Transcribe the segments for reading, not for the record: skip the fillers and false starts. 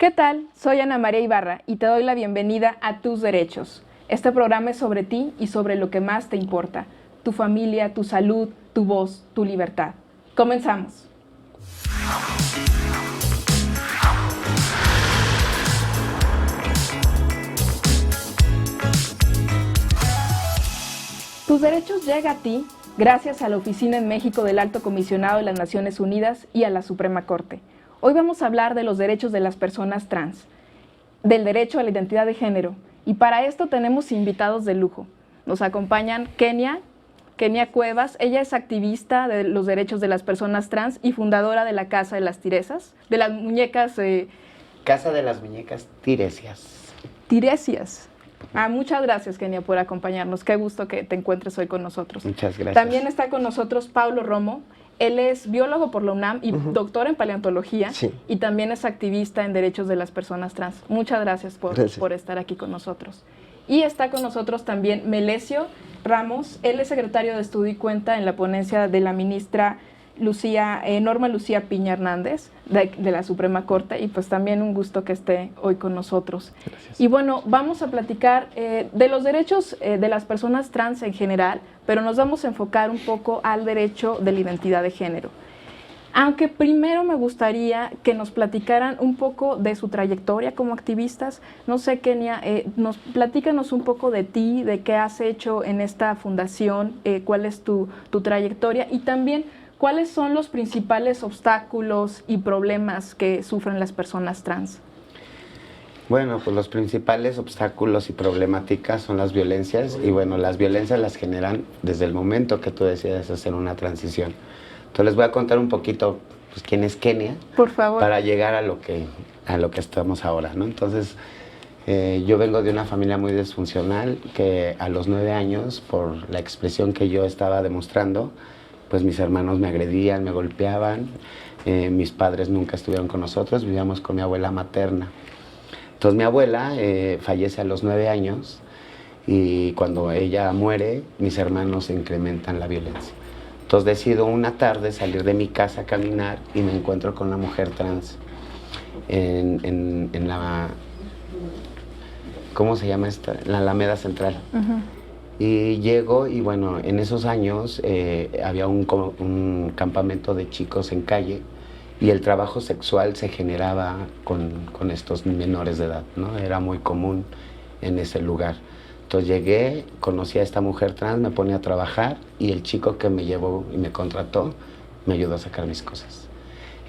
¿Qué tal? Soy Ana María Ibarra y te doy la bienvenida a Tus Derechos. Este programa es sobre ti y sobre lo que más te importa, tu familia, tu salud, tu voz, tu libertad. Comenzamos. Tus Derechos llega a ti gracias a la Oficina en México del Alto Comisionado de las Naciones Unidas y a la Suprema Corte. Hoy vamos a hablar de los derechos de las personas trans, del derecho a la identidad de género, y para esto tenemos invitados de lujo. Nos acompañan Kenia Cuevas. Ella es activista de los derechos de las personas trans y fundadora de la Casa de las Tiresas, de las muñecas... Casa de las Muñecas Tiresias. Tiresias. Muchas gracias, Kenia, por acompañarnos. Qué gusto que te encuentres hoy con nosotros. Muchas gracias. También está con nosotros Paulo Romo. Él es biólogo por la UNAM y doctor en paleontología, sí. Y también es activista en derechos de las personas trans. Muchas gracias por estar aquí con nosotros. Y está con nosotros también Melesio Ramos. Él es secretario de Estudio y Cuenta en la ponencia de la ministra Norma Lucía Piña Hernández de la Suprema Corte, y pues también un gusto que esté hoy con nosotros. Gracias. Y bueno, vamos a platicar de los derechos de las personas trans en general, pero nos vamos a enfocar un poco al derecho de la identidad de género. Aunque primero me gustaría que nos platicaran un poco de su trayectoria como activistas. No sé, Kenia, platícanos un poco de ti, de qué has hecho en esta fundación, cuál es tu trayectoria, y también cuáles son los principales obstáculos y problemas que sufren las personas trans. Bueno, pues los principales obstáculos y problemáticas son las violencias, y bueno, las violencias las generan desde el momento que tú decides hacer una transición. Entonces les voy a contar un poquito, pues, quién es Kenia, por favor, para llegar a lo que estamos ahora, ¿no? Entonces, yo vengo de una familia muy disfuncional que a los 9 años, por la expresión que yo estaba demostrando, pues mis hermanos me agredían, me golpeaban, mis padres nunca estuvieron con nosotros, vivíamos con mi abuela materna. Entonces mi abuela fallece a los 9 años, y cuando ella muere, mis hermanos incrementan la violencia. Entonces decido una tarde salir de mi casa a caminar y me encuentro con una mujer trans en la... ¿Cómo se llama esta? La Alameda Central. Uh-huh. Y llego, y bueno, en esos años había un campamento de chicos en calle, y el trabajo sexual se generaba con estos menores de edad, ¿no? Era muy común en ese lugar. Entonces llegué, conocí a esta mujer trans, me pone a trabajar, y el chico que me llevó y me contrató me ayudó a sacar mis cosas.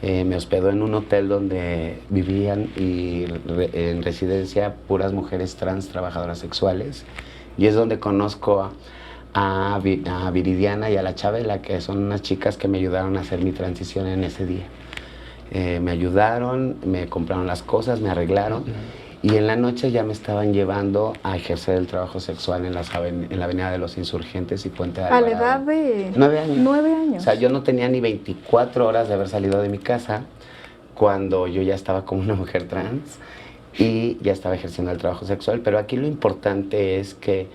Me hospedó en un hotel donde vivían en residencia puras mujeres trans trabajadoras sexuales, y es donde conozco a Viridiana y a la Chabela, que son unas chicas que me ayudaron a hacer mi transición en ese día. Me ayudaron, me compraron las cosas, me arreglaron, y en la noche ya me estaban llevando a ejercer el trabajo sexual en la Avenida de los Insurgentes y Puente de Alvarado. ¿A la edad de 9 años? 9 años. O sea, yo no tenía ni 24 horas de haber salido de mi casa cuando yo ya estaba como una mujer trans y ya estaba ejerciendo el trabajo sexual. Pero aquí lo importante es que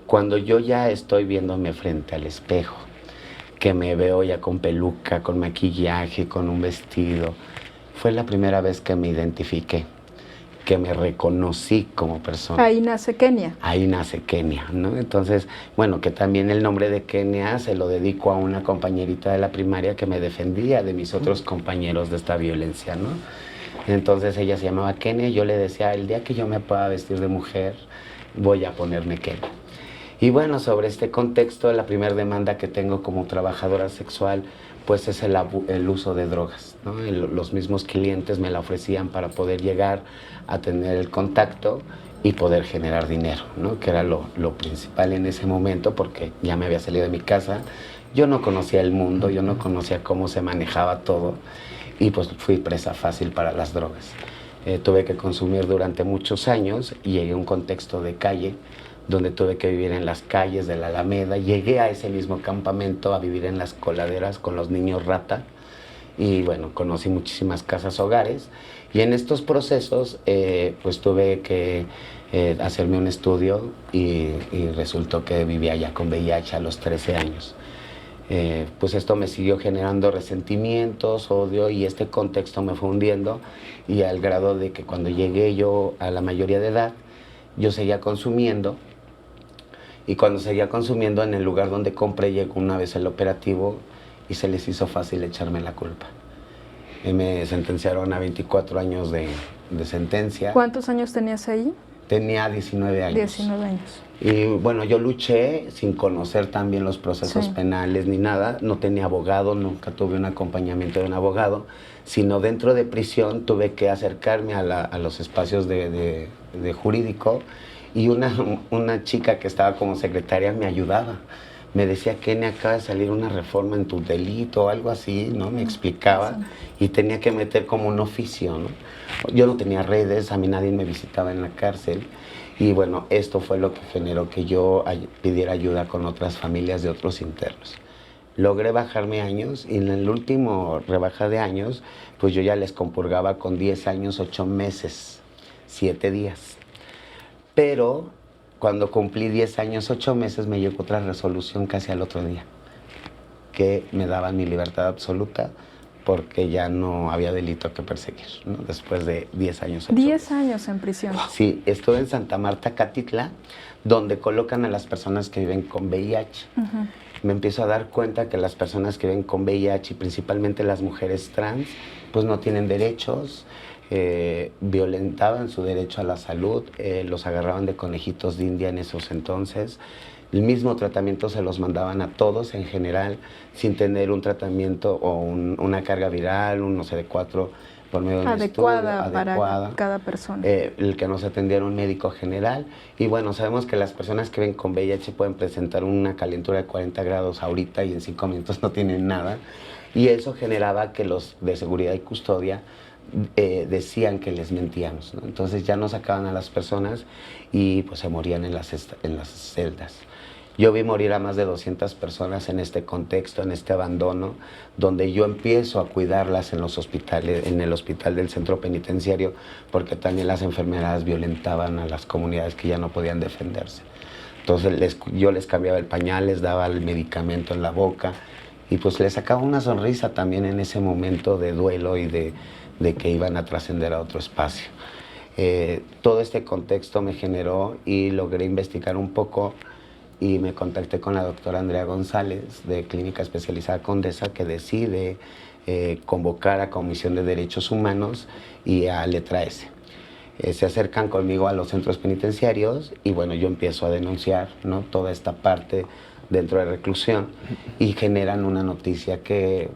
cuando yo ya estoy viéndome frente al espejo, que me veo ya con peluca, con maquillaje, con un vestido, fue la primera vez que me identifiqué, que me reconocí como persona. Ahí nace Kenia. Ahí nace Kenia, ¿no? Entonces, bueno, que también el nombre de Kenia se lo dedico a una compañerita de la primaria que me defendía de mis otros compañeros de esta violencia, ¿no? Entonces ella se llamaba Kenia, y yo le decía, el día que yo me pueda vestir de mujer, voy a ponerme Kenia. Y bueno, sobre este contexto, la primera demanda que tengo como trabajadora sexual, pues es el uso de drogas, ¿no? Los mismos clientes me la ofrecían para poder llegar a tener el contacto y poder generar dinero, ¿no? Que era lo principal en ese momento, porque ya me había salido de mi casa, yo no conocía el mundo, yo no conocía cómo se manejaba todo, y pues fui presa fácil para las drogas. Tuve que consumir durante muchos años, y llegué a un contexto de calle, donde tuve que vivir en las calles de la Alameda. Llegué a ese mismo campamento a vivir en las coladeras con los niños rata, y bueno, conocí muchísimas casas hogares, y en estos procesos pues tuve que hacerme un estudio, y resultó que vivía ya con VIH a los 13 años. Pues esto me siguió generando resentimientos, odio, y este contexto me fue hundiendo, y al grado de que cuando llegué yo a la mayoría de edad, yo seguía consumiendo, y cuando seguía consumiendo en el lugar donde compré llegó una vez el operativo y se les hizo fácil echarme la culpa. Me sentenciaron a 24 años de sentencia. ¿Cuántos años tenías ahí? Tenía 19 años. 19 años. Y bueno, yo luché sin conocer también los procesos penales ni nada. No tenía abogado, nunca tuve un acompañamiento de un abogado, sino dentro de prisión tuve que acercarme a los espacios de jurídico, y una chica que estaba como secretaria me ayudaba. Me decía, Kenny, acaba de salir una reforma en tu delito o algo así, ¿no? Me explicaba, y tenía que meter como un oficio, ¿no? Yo no tenía redes, a mí nadie me visitaba en la cárcel, y bueno, esto fue lo que generó que yo pidiera ayuda con otras familias de otros internos. Logré bajarme años, y en el último rebaja de años, pues yo ya les compurgaba con 10 años, 8 meses, 7 días. Pero cuando cumplí 10 años, 8 meses, me llegó otra resolución casi al otro día, que me daban mi libertad absoluta porque ya no había delito que perseguir, ¿no? Después de 10 años. 10 años en prisión. Sí, estuve en Santa Marta, Catitla, donde colocan a las personas que viven con VIH. Me empiezo a dar cuenta que las personas que viven con VIH, y principalmente las mujeres trans, pues no tienen derechos. Violentaban su derecho a la salud, los agarraban de conejitos de India en esos entonces. El mismo tratamiento se los mandaban a todos en general, sin tener un tratamiento o una carga viral, un no sé de 4 por medio de un estudio adecuada para cada persona. El que nos atendiera un médico general. Y bueno, sabemos que las personas que ven con VIH pueden presentar una calentura de 40 grados ahorita y en 5 minutos no tienen nada. Y eso generaba que los de seguridad y custodia decían que les mentíamos, ¿no? Entonces ya no sacaban a las personas y pues se morían en las celdas. Yo vi morir a más de 200 personas en este contexto, en este abandono, donde yo empiezo a cuidarlas en los hospitales, en el hospital del centro penitenciario, porque también las enfermeras violentaban a las comunidades que ya no podían defenderse. Entonces yo les cambiaba el pañal, les daba el medicamento en la boca, y pues les sacaba una sonrisa también en ese momento de duelo y de que iban a trascender a otro espacio. Todo este contexto me generó, y logré investigar un poco, y me contacté con la doctora Andrea González, de Clínica Especializada Condesa, que decide convocar a Comisión de Derechos Humanos y a Letra S. Se acercan conmigo a los centros penitenciarios, y bueno, yo empiezo a denunciar, ¿no?, toda esta parte dentro de reclusión, y generan una noticia que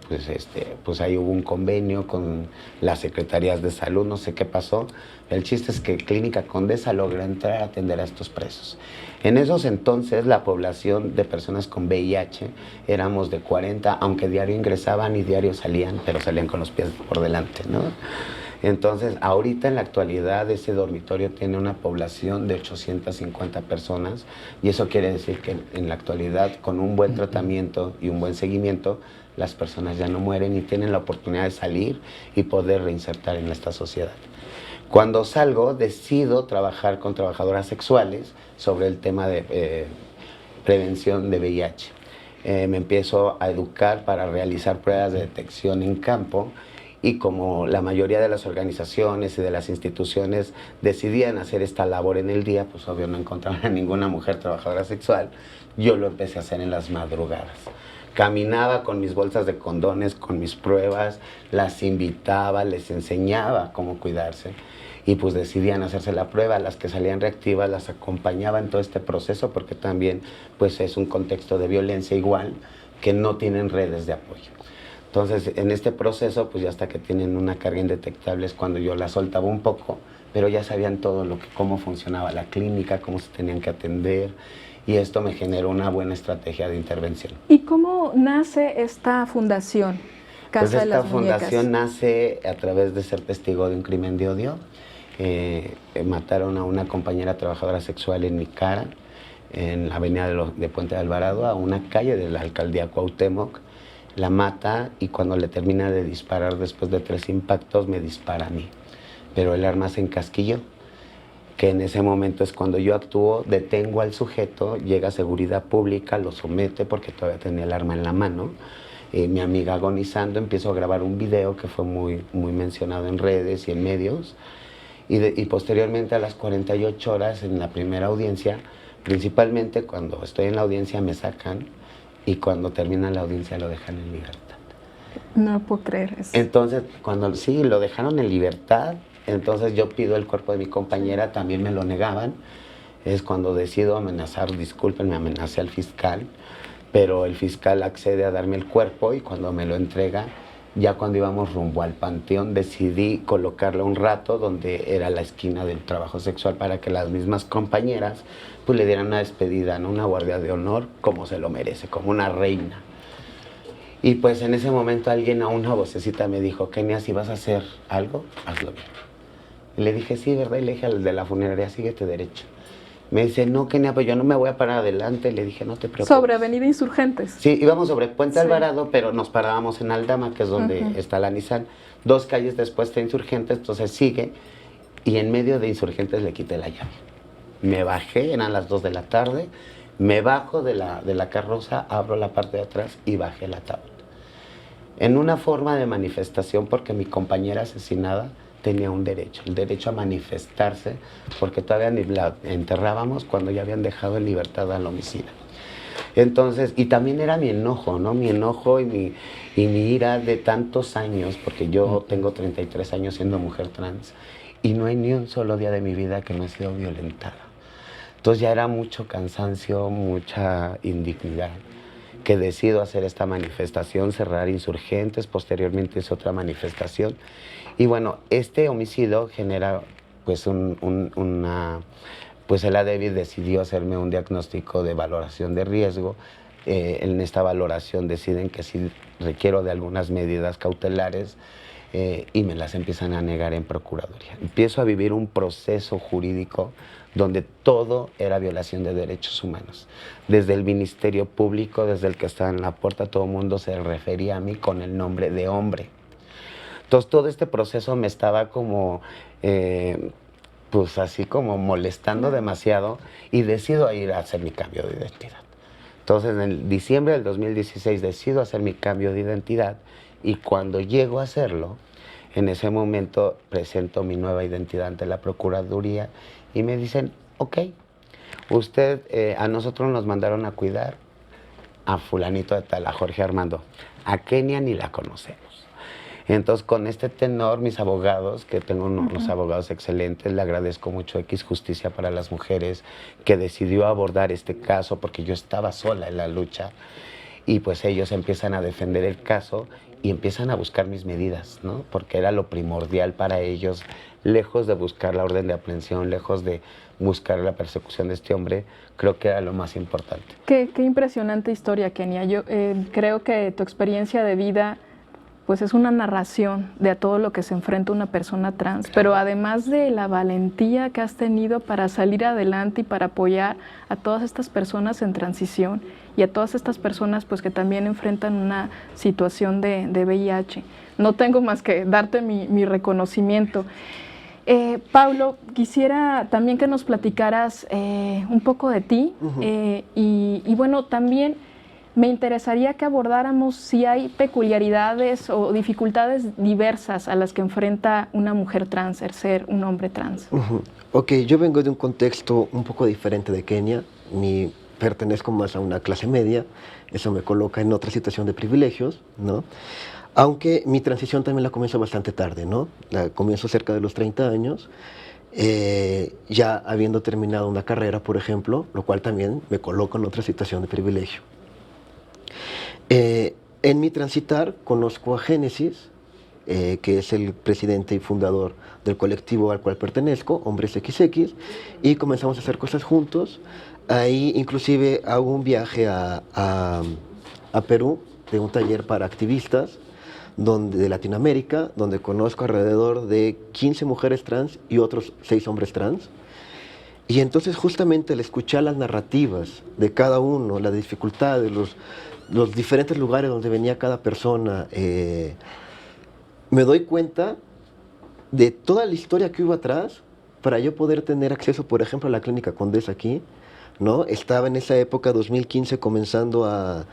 pues ahí hubo un convenio con las secretarías de salud, no sé qué pasó. El chiste es que Clínica Condesa logra entrar a atender a estos presos. En esos entonces la población de personas con VIH éramos de 40, aunque diario ingresaban y diario salían, pero salían con los pies por delante, ¿no? Entonces, ahorita en la actualidad ese dormitorio tiene una población de 850 personas, y eso quiere decir que en la actualidad, con un buen tratamiento y un buen seguimiento, las personas ya no mueren y tienen la oportunidad de salir y poder reinsertar en esta sociedad. Cuando salgo, decido trabajar con trabajadoras sexuales sobre el tema de prevención de VIH. Me empiezo a educar para realizar pruebas de detección en campo, y como la mayoría de las organizaciones y de las instituciones decidían hacer esta labor en el día, pues obvio no encontraban a ninguna mujer trabajadora sexual, yo lo empecé a hacer en las madrugadas. Caminaba con mis bolsas de condones, con mis pruebas, las invitaba, les enseñaba cómo cuidarse, y pues decidían hacerse la prueba. Las que salían reactivas las acompañaba en todo este proceso, porque también pues es un contexto de violencia igual, que no tienen redes de apoyo. Entonces, en este proceso, pues ya hasta que tienen una carga indetectable es cuando yo la soltaba un poco, pero ya sabían todo cómo funcionaba la clínica, cómo se tenían que atender, y esto me generó una buena estrategia de intervención. ¿Y cómo nace esta fundación, Casa de las Muñecas? Esta fundación nace a través de ser testigo de un crimen de odio. Mataron a una compañera trabajadora sexual en mi cara, en la avenida de Puente de Alvarado, a una calle de la alcaldía Cuauhtémoc. La mata, y cuando le termina de disparar después de 3 impactos, me dispara a mí. Pero el arma se encasquilló. que en ese momento es cuando yo actúo, detengo al sujeto, llega seguridad pública, lo somete porque todavía tenía el arma en la mano. Mi amiga agonizando, empiezo a grabar un video que fue muy mencionado en redes y en medios. Y posteriormente a las 48 horas en la primera audiencia, principalmente cuando estoy en la audiencia me sacan y cuando termina la audiencia lo dejan en libertad. No puedo creer eso. Entonces, cuando sí, lo dejaron en libertad, entonces yo pido el cuerpo de mi compañera, también me lo negaban. Es cuando decido amenazar, discúlpenme, amenacé al fiscal, pero el fiscal accede a darme el cuerpo y cuando me lo entrega, ya cuando íbamos rumbo al panteón, decidí colocarlo un rato donde era la esquina del trabajo sexual para que las mismas compañeras pues le dieran una despedida, ¿no? Una guardia de honor como se lo merece, como una reina. Y pues en ese momento alguien a una vocecita me dijo, Kenia, si vas a hacer algo, hazlo bien. Y le dije, sí, ¿verdad? Y le dije al de la funeraria, síguete derecho. Me dice, no, Kenia, pues yo no me voy a parar adelante. Le dije, no te preocupes. Sobre Avenida Insurgentes. Sí, íbamos sobre Puente Sí. Alvarado, pero nos parábamos en Aldama, que es donde está la Nissan. 2 calles después está Insurgentes, entonces sigue. Y en medio de Insurgentes le quité la llave. Me bajé, eran las 2 de la tarde. Me bajo de la carroza, abro la parte de atrás y bajé la tabla. En una forma de manifestación, porque mi compañera asesinada tenía un derecho, el derecho a manifestarse, porque todavía ni la enterrábamos cuando ya habían dejado en libertad al homicida. Entonces, y también era mi enojo, ¿no? Mi enojo y mi ira de tantos años, porque yo tengo 33 años siendo mujer trans, y no hay ni un solo día de mi vida que no he sido violentada. Entonces ya era mucho cansancio, mucha indignidad, que decido hacer esta manifestación, cerrar Insurgentes, posteriormente es otra manifestación. Y bueno, este homicidio genera pues pues el ADEVI decidió hacerme un diagnóstico de valoración de riesgo. En esta valoración deciden que sí requiero de algunas medidas cautelares y me las empiezan a negar en Procuraduría. Empiezo a vivir un proceso jurídico donde todo era violación de derechos humanos. Desde el Ministerio Público, desde el que estaba en la puerta, todo el mundo se refería a mí con el nombre de hombre. Entonces todo este proceso me estaba como, pues así como molestando demasiado y decido ir a hacer mi cambio de identidad. Entonces en diciembre del 2016 decido hacer mi cambio de identidad y cuando llego a hacerlo, en ese momento presento mi nueva identidad ante la Procuraduría y me dicen, ok, usted, a nosotros nos mandaron a cuidar a fulanito de tal, a Jorge Armando, a Kenia ni la conocemos. Entonces, con este tenor, mis abogados, que tengo unos abogados excelentes, le agradezco mucho X Justicia para las Mujeres, que decidió abordar este caso porque yo estaba sola en la lucha. Y pues ellos empiezan a defender el caso y empiezan a buscar mis medidas, ¿no? Porque era lo primordial para ellos, lejos de buscar la orden de aprehensión, lejos de buscar la persecución de este hombre, creo que era lo más importante. Qué impresionante historia, Kenia. Yo creo que tu experiencia de vida pues es una narración de a todo lo que se enfrenta una persona trans, pero además de la valentía que has tenido para salir adelante y para apoyar a todas estas personas en transición y a todas estas personas pues que también enfrentan una situación de VIH. No tengo más que darte mi reconocimiento. Paulo, quisiera también que nos platicaras un poco de ti y bueno, también me interesaría que abordáramos si hay peculiaridades o dificultades diversas a las que enfrenta una mujer trans, el ser un hombre trans. Ok, yo vengo de un contexto un poco diferente de Kenia. Pertenezco más a una clase media, eso me coloca en otra situación de privilegios, ¿no? Aunque mi transición también la comienzo bastante tarde, ¿no? La comienzo cerca de los 30 años, ya habiendo terminado una carrera, por ejemplo, lo cual también me coloca en otra situación de privilegio. En mi transitar conozco a Génesis, que es el presidente y fundador del colectivo al cual pertenezco, Hombres XX, y comenzamos a hacer cosas juntos. Ahí inclusive hago un viaje a Perú de un taller para activistas de Latinoamérica, donde conozco alrededor de 15 mujeres trans y otros 6 hombres trans. Y entonces justamente al escuchar las narrativas de cada uno, la dificultad de los diferentes lugares donde venía cada persona, me doy cuenta de toda la historia que hubo atrás para yo poder tener acceso, por ejemplo, a la Clínica Condesa aquí, ¿no? Estaba en esa época, 2015, comenzando a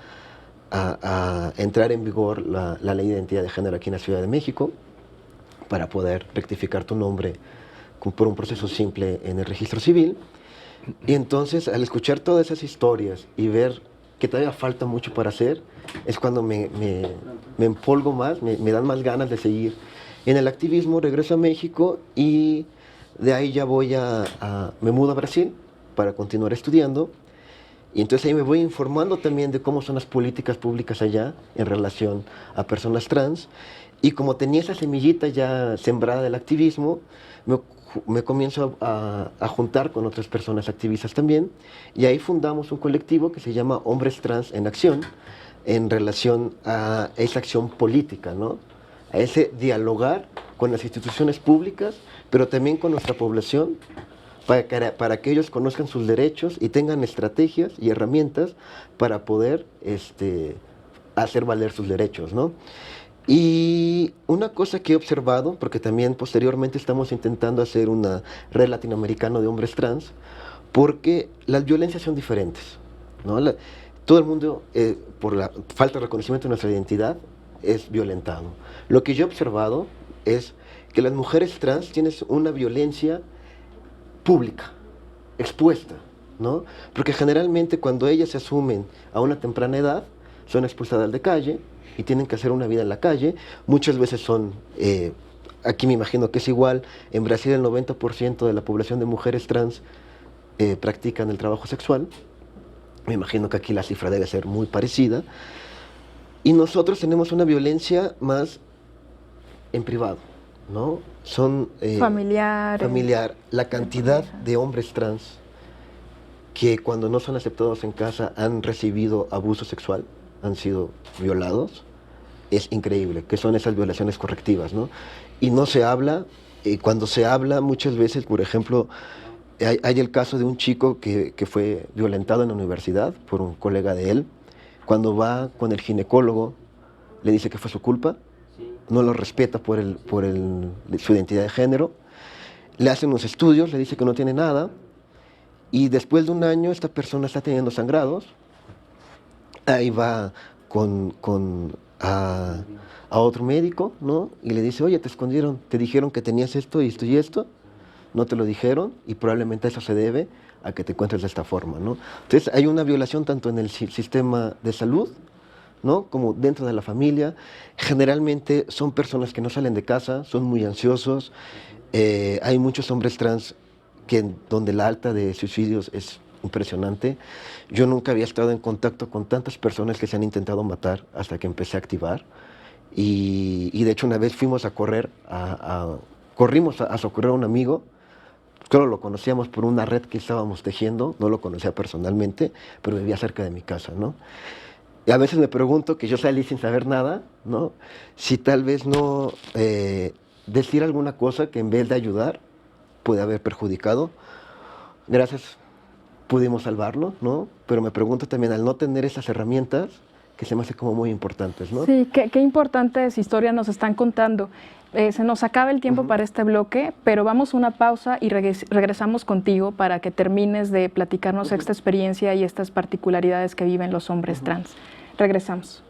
entrar en vigor la ley de identidad de género aquí en la Ciudad de México, para poder rectificar tu nombre por un proceso simple en el registro civil. Y entonces, al escuchar todas esas historias y ver que todavía falta mucho para hacer, es cuando me empolgo más, me dan más ganas de seguir en el activismo. Regreso a México y de ahí ya me mudo a Brasil para continuar estudiando. Y entonces ahí me voy informando también de cómo son las políticas públicas allá en relación a personas trans. Y como tenía esa semillita ya sembrada del activismo, me comienzo a juntar con otras personas activistas también. Y ahí fundamos un colectivo que se llama Hombres Trans en Acción, en relación a esa acción política, ¿no? A ese dialogar con las instituciones públicas, pero también con nuestra población, para que ellos conozcan sus derechos y tengan estrategias y herramientas para poder hacer valer sus derechos, ¿no? Y una cosa que he observado, porque también posteriormente estamos intentando hacer una red latinoamericana de hombres trans, porque las violencias son diferentes, ¿no? Todo el mundo, por la falta de reconocimiento de nuestra identidad, es violentado. Lo que yo he observado es que las mujeres trans tienen una violencia pública, expuesta, ¿no? Porque generalmente cuando ellas se asumen a una temprana edad, son expulsadas de calle y tienen que hacer una vida en la calle. Muchas veces son, aquí me imagino que es igual, en Brasil el 90% de la población de mujeres trans practican el trabajo sexual. Me imagino que aquí la cifra debe ser muy parecida. Y nosotros tenemos una violencia más en privado, ¿no? Son familiar. La cantidad de hombres trans que cuando no son aceptados en casa han recibido abuso sexual, han sido violados, es increíble, que son esas violaciones correctivas, ¿no? Y no se habla, cuando se habla muchas veces, por ejemplo, hay el caso de un chico que fue violentado en la universidad por un colega de él. Cuando va con el ginecólogo, le dice que fue su culpa, no lo respeta por su identidad de género, le hacen unos estudios, le dice que no tiene nada, y después de un año esta persona está teniendo sangrados. Ahí va a otro médico, ¿no? Y le dice, oye, te escondieron, te dijeron que tenías esto y esto y esto, no te lo dijeron, y probablemente eso se debe a que te encuentres de esta forma, ¿no? Entonces hay una violación tanto en el sistema de salud, ¿no? Como dentro de la familia. Generalmente son personas que no salen de casa, son muy ansiosos. Hay muchos hombres trans donde la alta de suicidios es impresionante. Yo nunca había estado en contacto con tantas personas que se han intentado matar hasta que empecé a activar. Y de hecho una vez fuimos a correr, corrimos a socorrer a un amigo. Solo lo conocíamos por una red que estábamos tejiendo, no lo conocía personalmente, pero vivía cerca de mi casa, ¿no? Y a veces me pregunto, que yo salí sin saber nada, ¿no? Si tal vez no decir alguna cosa que en vez de ayudar puede haber perjudicado. Gracias, pudimos salvarlo, ¿no? Pero me pregunto también, al no tener esas herramientas, que se me hace como muy importantes, ¿no? Sí, qué importantes historias nos están contando. Se nos acaba el tiempo para este bloque, pero vamos a una pausa y regresamos contigo para que termines de platicarnos esta experiencia y estas particularidades que viven los hombres trans. Regresamos.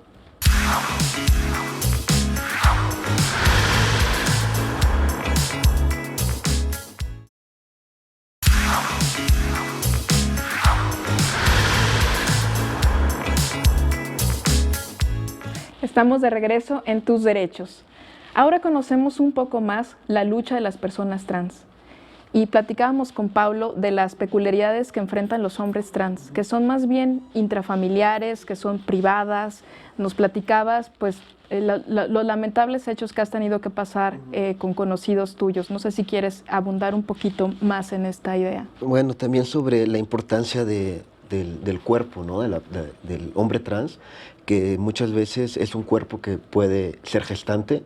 Estamos de regreso en Tus Derechos. Ahora conocemos un poco más la lucha de las personas trans y platicábamos con Paulo de las peculiaridades que enfrentan los hombres trans, que son más bien intrafamiliares, que son privadas. Nos platicabas pues los lamentables hechos que has tenido que pasar con conocidos tuyos. No sé si quieres abundar un poquito más en esta idea. Bueno, también sobre la importancia del cuerpo, ¿no? Del hombre trans, que muchas veces es un cuerpo que puede ser gestante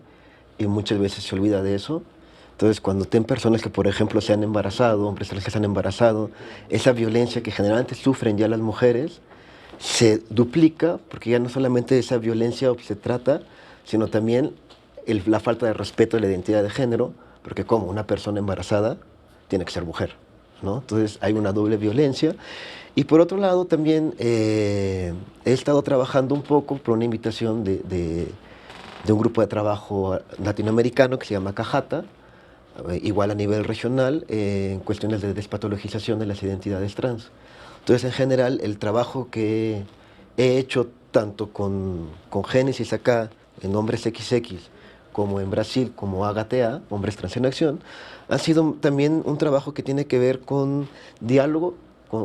y muchas veces se olvida de eso. Entonces, cuando ten personas que, por ejemplo, se han embarazado, hombres trans que se han embarazado, esa violencia que generalmente sufren ya las mujeres se duplica, porque ya no solamente esa violencia se trata, sino también la falta de respeto a la identidad de género, porque como una persona embarazada tiene que ser mujer, ¿no? Entonces hay una doble violencia. Y por otro lado también he estado trabajando un poco por una invitación de un grupo de trabajo latinoamericano que se llama Cajata, igual a nivel regional, en cuestiones de despatologización de las identidades trans. Entonces, en general, el trabajo que he hecho tanto con Génesis acá, en Hombres XX, como en Brasil, como AGATA, Hombres Trans en Acción, ha sido también un trabajo que tiene que ver con diálogo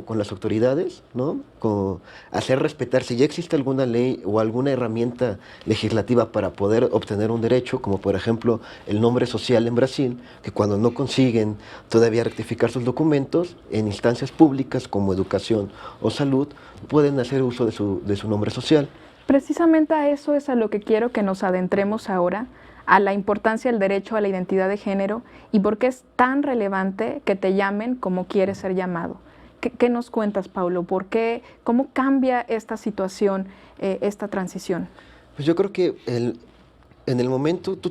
con las autoridades, ¿no? Con hacer respetar, si ya existe alguna ley o alguna herramienta legislativa para poder obtener un derecho, como por ejemplo el nombre social en Brasil, que cuando no consiguen todavía rectificar sus documentos, en instancias públicas como educación o salud, pueden hacer uso de su nombre social. Precisamente a eso es a lo que quiero que nos adentremos ahora, a la importancia del derecho a la identidad de género y por qué es tan relevante que te llamen como quieres ser llamado. ¿Qué nos cuentas, Paulo? ¿Por qué? ¿Cómo cambia esta situación, esta transición? Pues yo creo que en el momento tú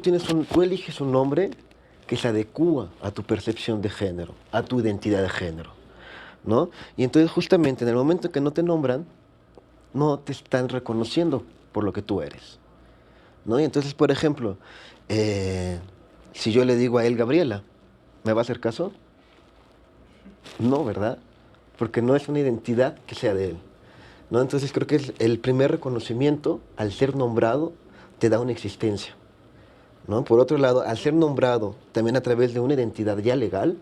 eliges un nombre que se adecúa a tu percepción de género, a tu identidad de género, ¿no? Y entonces justamente en el momento que no te nombran, no te están reconociendo por lo que tú eres, ¿no? Y entonces, por ejemplo, si yo le digo a él Gabriela, ¿me va a hacer caso? No, ¿verdad? Porque no es una identidad que sea de él, ¿no? Entonces creo que es el primer reconocimiento, al ser nombrado, te da una existencia, ¿no? Por otro lado, al ser nombrado también a través de una identidad ya legal,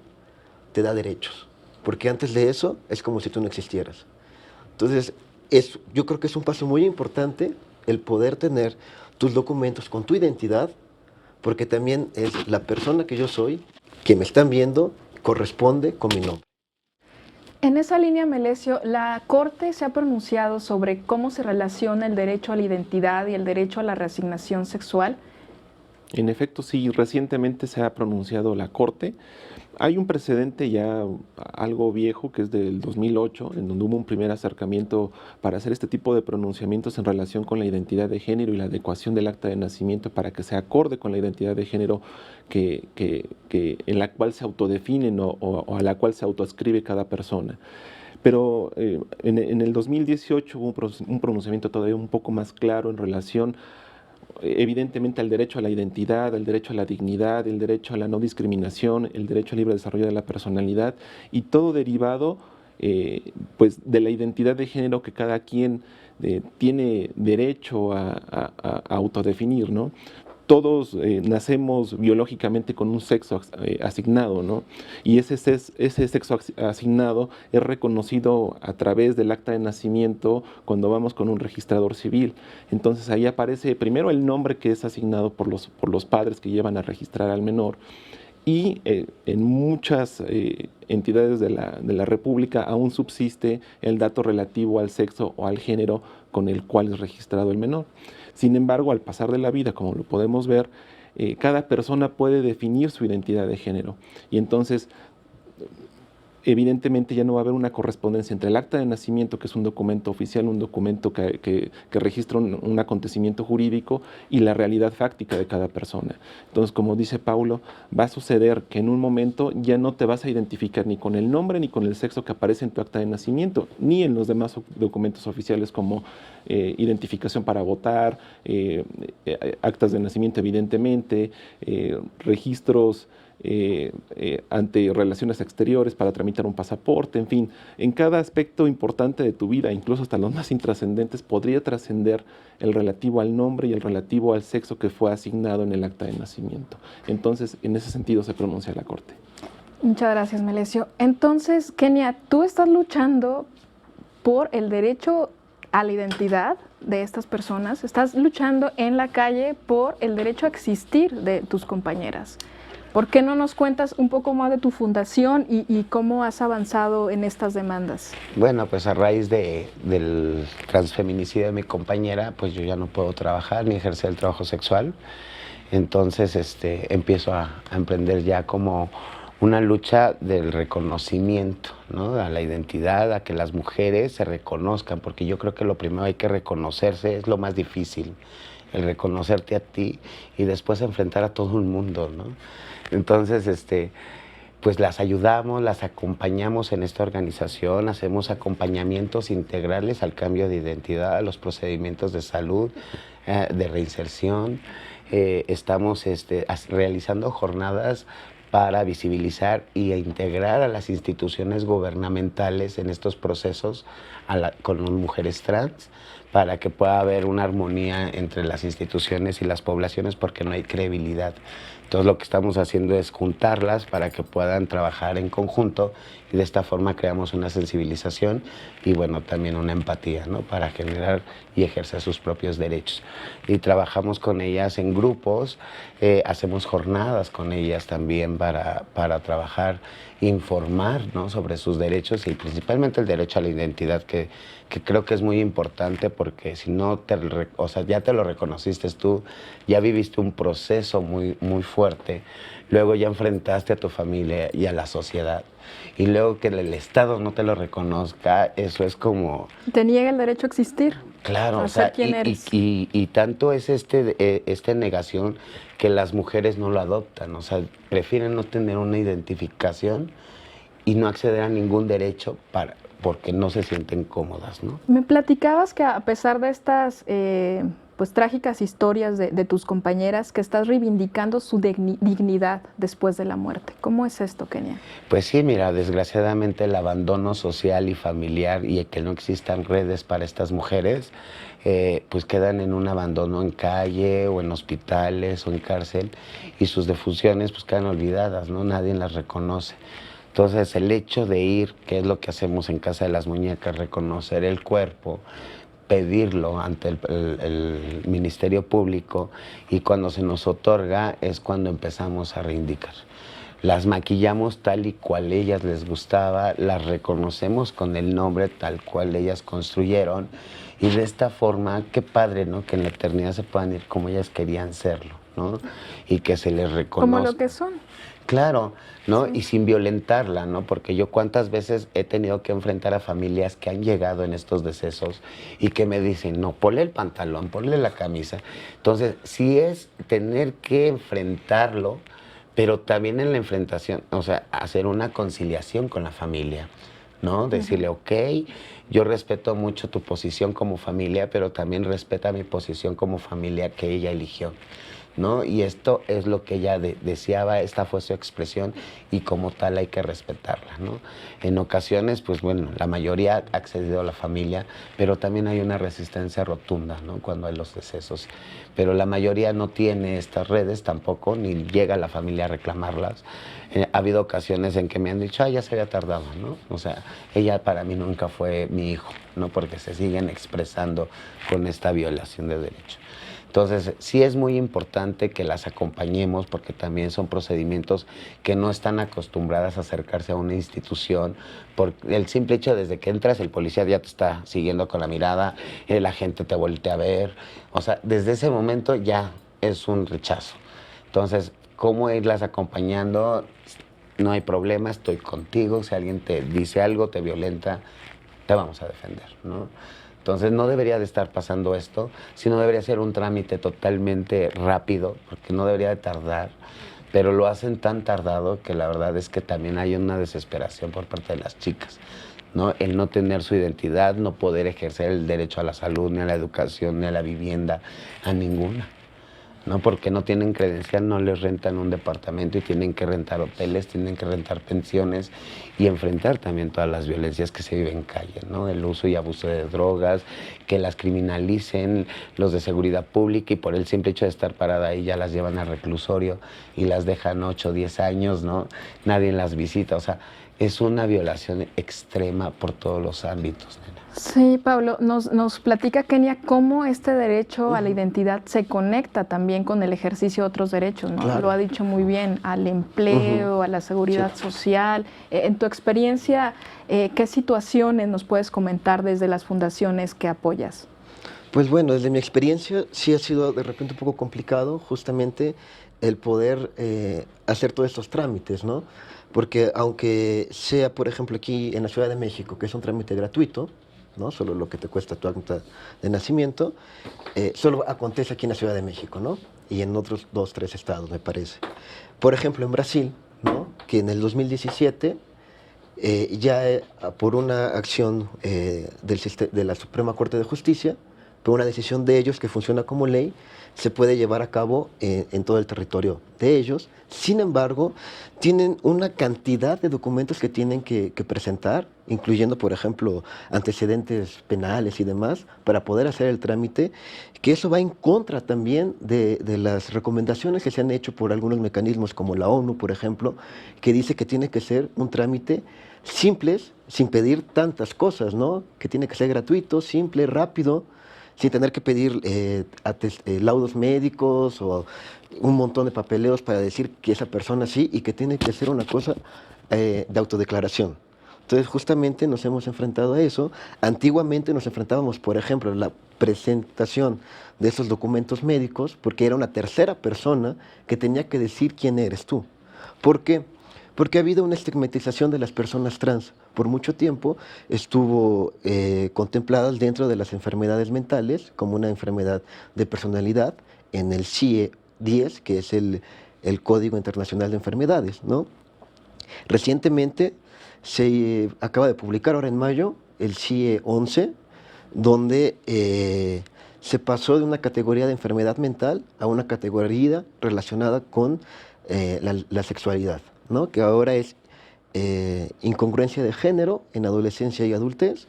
te da derechos, porque antes de eso es como si tú no existieras. Entonces, yo creo que es un paso muy importante el poder tener tus documentos con tu identidad, porque también es la persona que yo soy, que me están viendo, corresponde con mi nombre. En esa línea, Melesio, la Corte se ha pronunciado sobre cómo se relaciona el derecho a la identidad y el derecho a la reasignación sexual. En efecto, sí, recientemente se ha pronunciado la Corte. Hay un precedente ya algo viejo, que es del 2008, en donde hubo un primer acercamiento para hacer este tipo de pronunciamientos en relación con la identidad de género y la adecuación del acta de nacimiento para que se acorde con la identidad de género en la cual se autodefinen o a la cual se autoascribe cada persona. Pero en el 2018 hubo un pronunciamiento todavía un poco más claro en relación evidentemente al derecho a la identidad, al derecho a la dignidad, el derecho a la no discriminación, el derecho al libre desarrollo de la personalidad y todo derivado pues de la identidad de género que cada quien tiene derecho a autodefinir, ¿no? Todos nacemos biológicamente con un sexo asignado, ¿no? Y ese sexo asignado es reconocido a través del acta de nacimiento cuando vamos con un registrador civil. Entonces ahí aparece primero el nombre que es asignado por los padres que llevan a registrar al menor. Y en muchas entidades de la República aún subsiste el dato relativo al sexo o al género con el cual es registrado el menor. Sin embargo, al pasar de la vida, como lo podemos ver, cada persona puede definir su identidad de género. Y entonces, evidentemente ya no va a haber una correspondencia entre el acta de nacimiento, que es un documento oficial, un documento que registra un acontecimiento jurídico, y la realidad fáctica de cada persona. Entonces, como dice Paulo, va a suceder que en un momento ya no te vas a identificar ni con el nombre ni con el sexo que aparece en tu acta de nacimiento, ni en los demás documentos oficiales como identificación para votar, actas de nacimiento evidentemente, registros ante relaciones exteriores para tramitar un pasaporte, en fin, en cada aspecto importante de tu vida, incluso hasta los más intrascendentes, podría trascender el relativo al nombre y el relativo al sexo que fue asignado en el acta de nacimiento. Entonces, en ese sentido se pronuncia la Corte. Muchas gracias, Melesio. Entonces, Kenia, tú estás luchando por el derecho a la identidad de estas personas, estás luchando en la calle por el derecho a existir de tus compañeras. ¿Por qué no nos cuentas un poco más de tu fundación y cómo has avanzado en estas demandas? Bueno, pues a raíz del transfeminicidio de mi compañera, pues yo ya no puedo trabajar ni ejercer el trabajo sexual. Entonces empiezo a emprender ya como una lucha del reconocimiento, ¿no? A la identidad, a que las mujeres se reconozcan, porque yo creo que lo primero hay que reconocerse, es lo más difícil, el reconocerte a ti y después enfrentar a todo el mundo, ¿no? Entonces, pues las ayudamos, las acompañamos en esta organización, hacemos acompañamientos integrales al cambio de identidad, a los procedimientos de salud, de reinserción. Estamos realizando jornadas para visibilizar e integrar a las instituciones gubernamentales en estos procesos con mujeres trans, para que pueda haber una armonía entre las instituciones y las poblaciones, porque no hay credibilidad. Entonces lo que estamos haciendo es juntarlas para que puedan trabajar en conjunto, y de esta forma creamos una sensibilización y bueno, también una empatía, ¿no? Para generar y ejercer sus propios derechos. Y trabajamos con ellas en grupos, hacemos jornadas con ellas también para trabajar, informar, ¿no? Sobre sus derechos, y principalmente el derecho a la identidad, que creo que es muy importante, porque si no, ya te lo reconociste tú, ya viviste un proceso muy, muy fuerte, luego ya enfrentaste a tu familia y a la sociedad, y luego que el Estado no te lo reconozca, eso es como... Te niega el derecho a existir. Claro, a ser quien eres. Y tanto es esta negación que las mujeres no lo adoptan, o sea, prefieren no tener una identificación y no acceder a ningún derecho porque no se sienten cómodas, ¿no? Me platicabas que a pesar de estas pues trágicas historias de tus compañeras, que estás reivindicando su dignidad después de la muerte. ¿Cómo es esto, Kenia? Pues sí, mira, desgraciadamente el abandono social y familiar, y el que no existan redes para estas mujeres, pues quedan en un abandono en calle o en hospitales o en cárcel, y sus defunciones pues quedan olvidadas, ¿no? Nadie las reconoce. Entonces el hecho de ir, que es lo que hacemos en Casa de las Muñecas, reconocer el cuerpo, pedirlo ante el Ministerio Público, y cuando se nos otorga es cuando empezamos a reivindicar. Las maquillamos tal y cual ellas les gustaba, las reconocemos con el nombre tal cual ellas construyeron, y de esta forma, qué padre, ¿no? Que en la eternidad se puedan ir como ellas querían serlo, ¿no? Y que se les reconozca. Como lo que son. Claro, ¿no? Sí. Y sin violentarla, ¿no? Porque yo cuántas veces he tenido que enfrentar a familias que han llegado en estos decesos y que me dicen, no, ponle el pantalón, ponle la camisa. Entonces, sí es tener que enfrentarlo, pero también en la enfrentación, o sea, hacer una conciliación con la familia, ¿no? Decirle, ok, yo respeto mucho tu posición como familia, pero también respeta mi posición como familia que ella eligió, ¿no? Y esto es lo que ella deseaba, esta fue su expresión, y como tal hay que respetarla, ¿no? En ocasiones, pues bueno, la mayoría ha accedido a la familia, pero también hay una resistencia rotunda, ¿no? Cuando hay los decesos. Pero la mayoría no tiene estas redes tampoco, ni llega la familia a reclamarlas. Ha habido ocasiones en que me han dicho, ya se había tardado, ¿no? O sea, ella para mí nunca fue mi hijo, ¿no? Porque se siguen expresando con esta violación de derechos. Entonces, sí es muy importante que las acompañemos, porque también son procedimientos que no están acostumbradas a acercarse a una institución. Por el simple hecho, desde que entras, el policía ya te está siguiendo con la mirada, la gente te voltea a ver. O sea, desde ese momento ya es un rechazo. Entonces, ¿cómo irlas acompañando? No hay problema, estoy contigo. Si alguien te dice algo, te violenta, te vamos a defender, ¿no? Entonces no debería de estar pasando esto, sino debería ser un trámite totalmente rápido, porque no debería de tardar, pero lo hacen tan tardado que la verdad es que también hay una desesperación por parte de las chicas, ¿no? El no tener su identidad, no poder ejercer el derecho a la salud, ni a la educación, ni a la vivienda, a ninguna, ¿no? Porque no tienen credencial, no les rentan un departamento y tienen que rentar hoteles, tienen que rentar pensiones y enfrentar también todas las violencias que se viven en calle, ¿no? El uso y abuso de drogas, que las criminalicen los de seguridad pública, y por el simple hecho de estar parada ahí ya las llevan al reclusorio y las dejan 8 o 10 años, ¿no? Nadie las visita, o sea, es una violación extrema por todos los ámbitos, nena. Sí, Pablo, nos platica Kenia cómo este derecho a la identidad se conecta también con el ejercicio de otros derechos, ¿no? Claro. Lo ha dicho muy bien, al empleo, a la seguridad social. En tu experiencia, ¿qué situaciones nos puedes comentar desde las fundaciones que apoyas? Pues bueno, desde mi experiencia sí ha sido de repente un poco complicado justamente el poder hacer todos estos trámites, ¿no? Porque aunque sea, por ejemplo, aquí en la Ciudad de México, que es un trámite gratuito, ¿no? Solo lo que te cuesta tu acta de nacimiento, solo acontece aquí en la Ciudad de México, ¿no? Y en otros 2, 3 estados, me parece. Por ejemplo, en Brasil, ¿no? Que en el 2017 por una acción de la Suprema Corte de Justicia, por una decisión de ellos que funciona como ley, se puede llevar a cabo en todo el territorio de ellos. Sin embargo, tienen una cantidad de documentos que tienen que presentar, incluyendo, por ejemplo, antecedentes penales y demás, para poder hacer el trámite, que eso va en contra también de las recomendaciones que se han hecho por algunos mecanismos, como la ONU, por ejemplo, que dice que tiene que ser un trámite simples, sin pedir tantas cosas, ¿no? Que tiene que ser gratuito, simple, rápido, sin tener que pedir laudos médicos o un montón de papeleos para decir que esa persona sí, y que tiene que ser una cosa de autodeclaración. Entonces, justamente nos hemos enfrentado a eso. Antiguamente nos enfrentábamos, por ejemplo, a la presentación de esos documentos médicos, porque era una tercera persona que tenía que decir quién eres tú. ¿Por qué? Porque ha habido una estigmatización de las personas trans. Por mucho tiempo estuvo contempladas dentro de las enfermedades mentales como una enfermedad de personalidad en el CIE-10, que es el Código Internacional de Enfermedades, ¿no? Recientemente se acaba de publicar, ahora en mayo, el CIE-11, donde se pasó de una categoría de enfermedad mental a una categoría relacionada con la sexualidad, ¿no? Que ahora es incongruencia de género en adolescencia y adultez,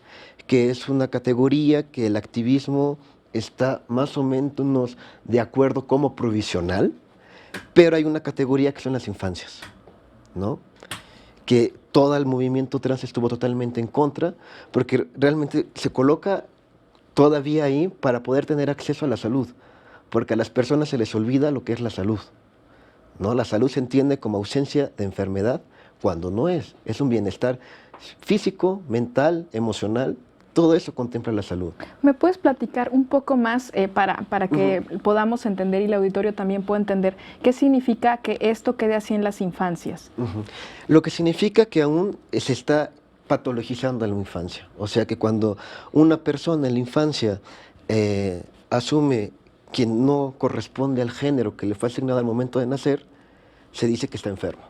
que es una categoría que el activismo está más o menos de acuerdo como provisional, pero hay una categoría que son las infancias, ¿no? Que todo el movimiento trans estuvo totalmente en contra, porque realmente se coloca todavía ahí para poder tener acceso a la salud, porque a las personas se les olvida lo que es la salud, ¿no? La salud se entiende como ausencia de enfermedad, cuando no es un bienestar físico, mental, emocional, todo eso contempla la salud. ¿Me puedes platicar un poco más para que podamos entender y el auditorio también pueda entender qué significa que esto quede así en las infancias? Lo que significa que aún se está patologizando a la infancia, o sea que cuando una persona en la infancia asume que no corresponde al género que le fue asignado al momento de nacer, se dice que está enfermo.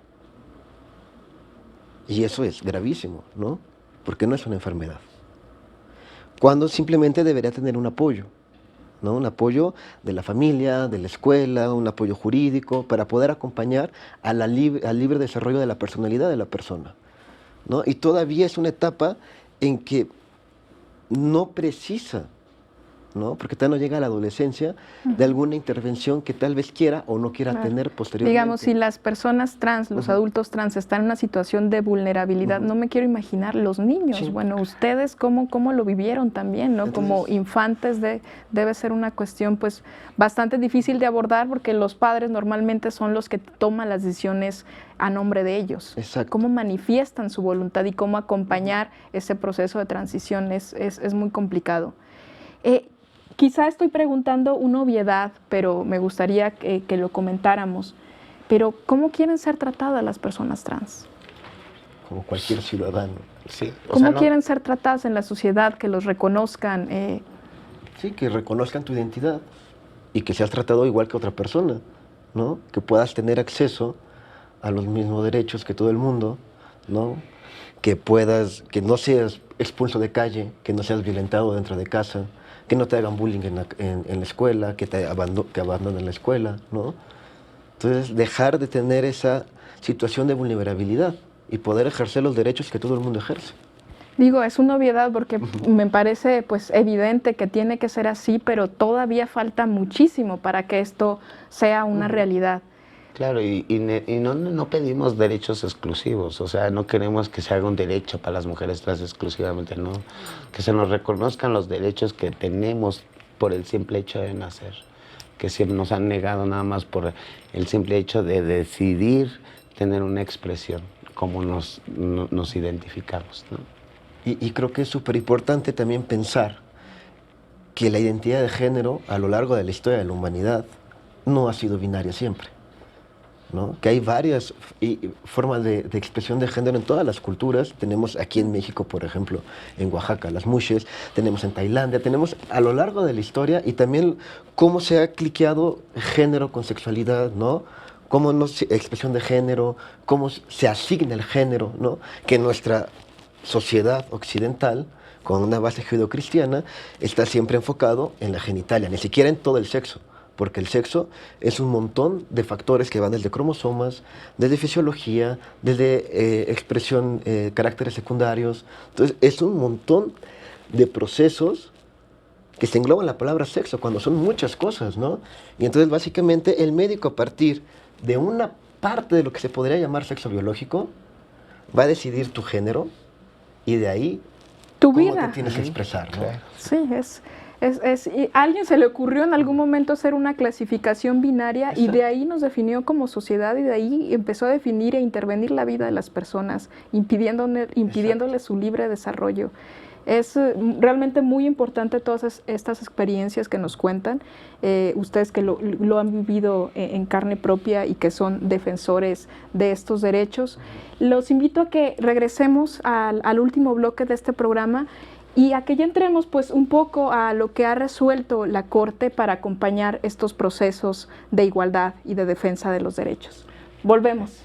Y eso es gravísimo, ¿no? Porque no es una enfermedad. Cuando simplemente debería tener un apoyo, ¿no? Un apoyo de la familia, de la escuela, un apoyo jurídico, para poder acompañar al libre desarrollo de la personalidad de la persona, ¿no? Y todavía es una etapa en que no precisa, ¿no? Porque todavía no llega a la adolescencia de alguna intervención que tal vez quiera o no quiera tener posteriormente. Digamos, si las personas trans, los adultos trans están en una situación de vulnerabilidad, no me quiero imaginar los niños. Sí. Bueno, ustedes cómo lo vivieron también, ¿no? Entonces, como infantes debe ser una cuestión pues bastante difícil de abordar, porque los padres normalmente son los que toman las decisiones a nombre de ellos. Exacto. Cómo manifiestan su voluntad y cómo acompañar ese proceso de transición es muy complicado. Quizá estoy preguntando una obviedad, pero me gustaría que lo comentáramos. Pero, ¿cómo quieren ser tratadas las personas trans? Como cualquier ciudadano. Sí. ¿Cómo quieren ser tratadas en la sociedad, que los reconozcan? Sí, que reconozcan tu identidad y que seas tratado igual que otra persona, ¿no? Que puedas tener acceso a los mismos derechos que todo el mundo, ¿no? Que no seas expulso de calle, que no seas violentado dentro de casa, que no te hagan bullying en la escuela, que te abandonen la escuela, ¿no? Entonces, dejar de tener esa situación de vulnerabilidad y poder ejercer los derechos que todo el mundo ejerce. Digo, es una obviedad porque me parece pues evidente que tiene que ser así, pero todavía falta muchísimo para que esto sea una realidad. Claro, y no pedimos derechos exclusivos, o sea, no queremos que se haga un derecho para las mujeres trans exclusivamente, no. Que se nos reconozcan los derechos que tenemos por el simple hecho de nacer, que siempre nos han negado nada más por el simple hecho de decidir tener una expresión, como nos identificamos, ¿no? Y creo que es súper importante también pensar que la identidad de género a lo largo de la historia de la humanidad no ha sido binaria siempre, ¿no? Que hay varias formas de expresión de género en todas las culturas. Tenemos aquí en México, por ejemplo, en Oaxaca, las mushes, tenemos en Tailandia, tenemos a lo largo de la historia, y también cómo se ha cliqueado género con sexualidad, ¿no? cómo no se- expresión de género, cómo se asigna el género, ¿no? Que nuestra sociedad occidental, con una base judeocristiana, está siempre enfocado en la genitalia, ni siquiera en todo el sexo, porque el sexo es un montón de factores que van desde cromosomas, desde fisiología, desde expresión, caracteres secundarios. Entonces, es un montón de procesos que se engloban en la palabra sexo, cuando son muchas cosas, ¿no? Y entonces, básicamente, el médico, a partir de una parte de lo que se podría llamar sexo biológico, va a decidir tu género y de ahí Tu cómo vida. te tienes que expresar, ¿no? Claro. Sí, y a alguien se le ocurrió en algún momento hacer una clasificación binaria y de ahí nos definió como sociedad y de ahí empezó a definir e intervenir la vida de las personas, impidiéndole su libre desarrollo. Es realmente muy importante todas estas experiencias que nos cuentan, ustedes que lo han vivido en carne propia y que son defensores de estos derechos. Los invito a que regresemos al último bloque de este programa y a que ya entremos pues un poco a lo que ha resuelto la Corte para acompañar estos procesos de igualdad y de defensa de los derechos. Volvemos.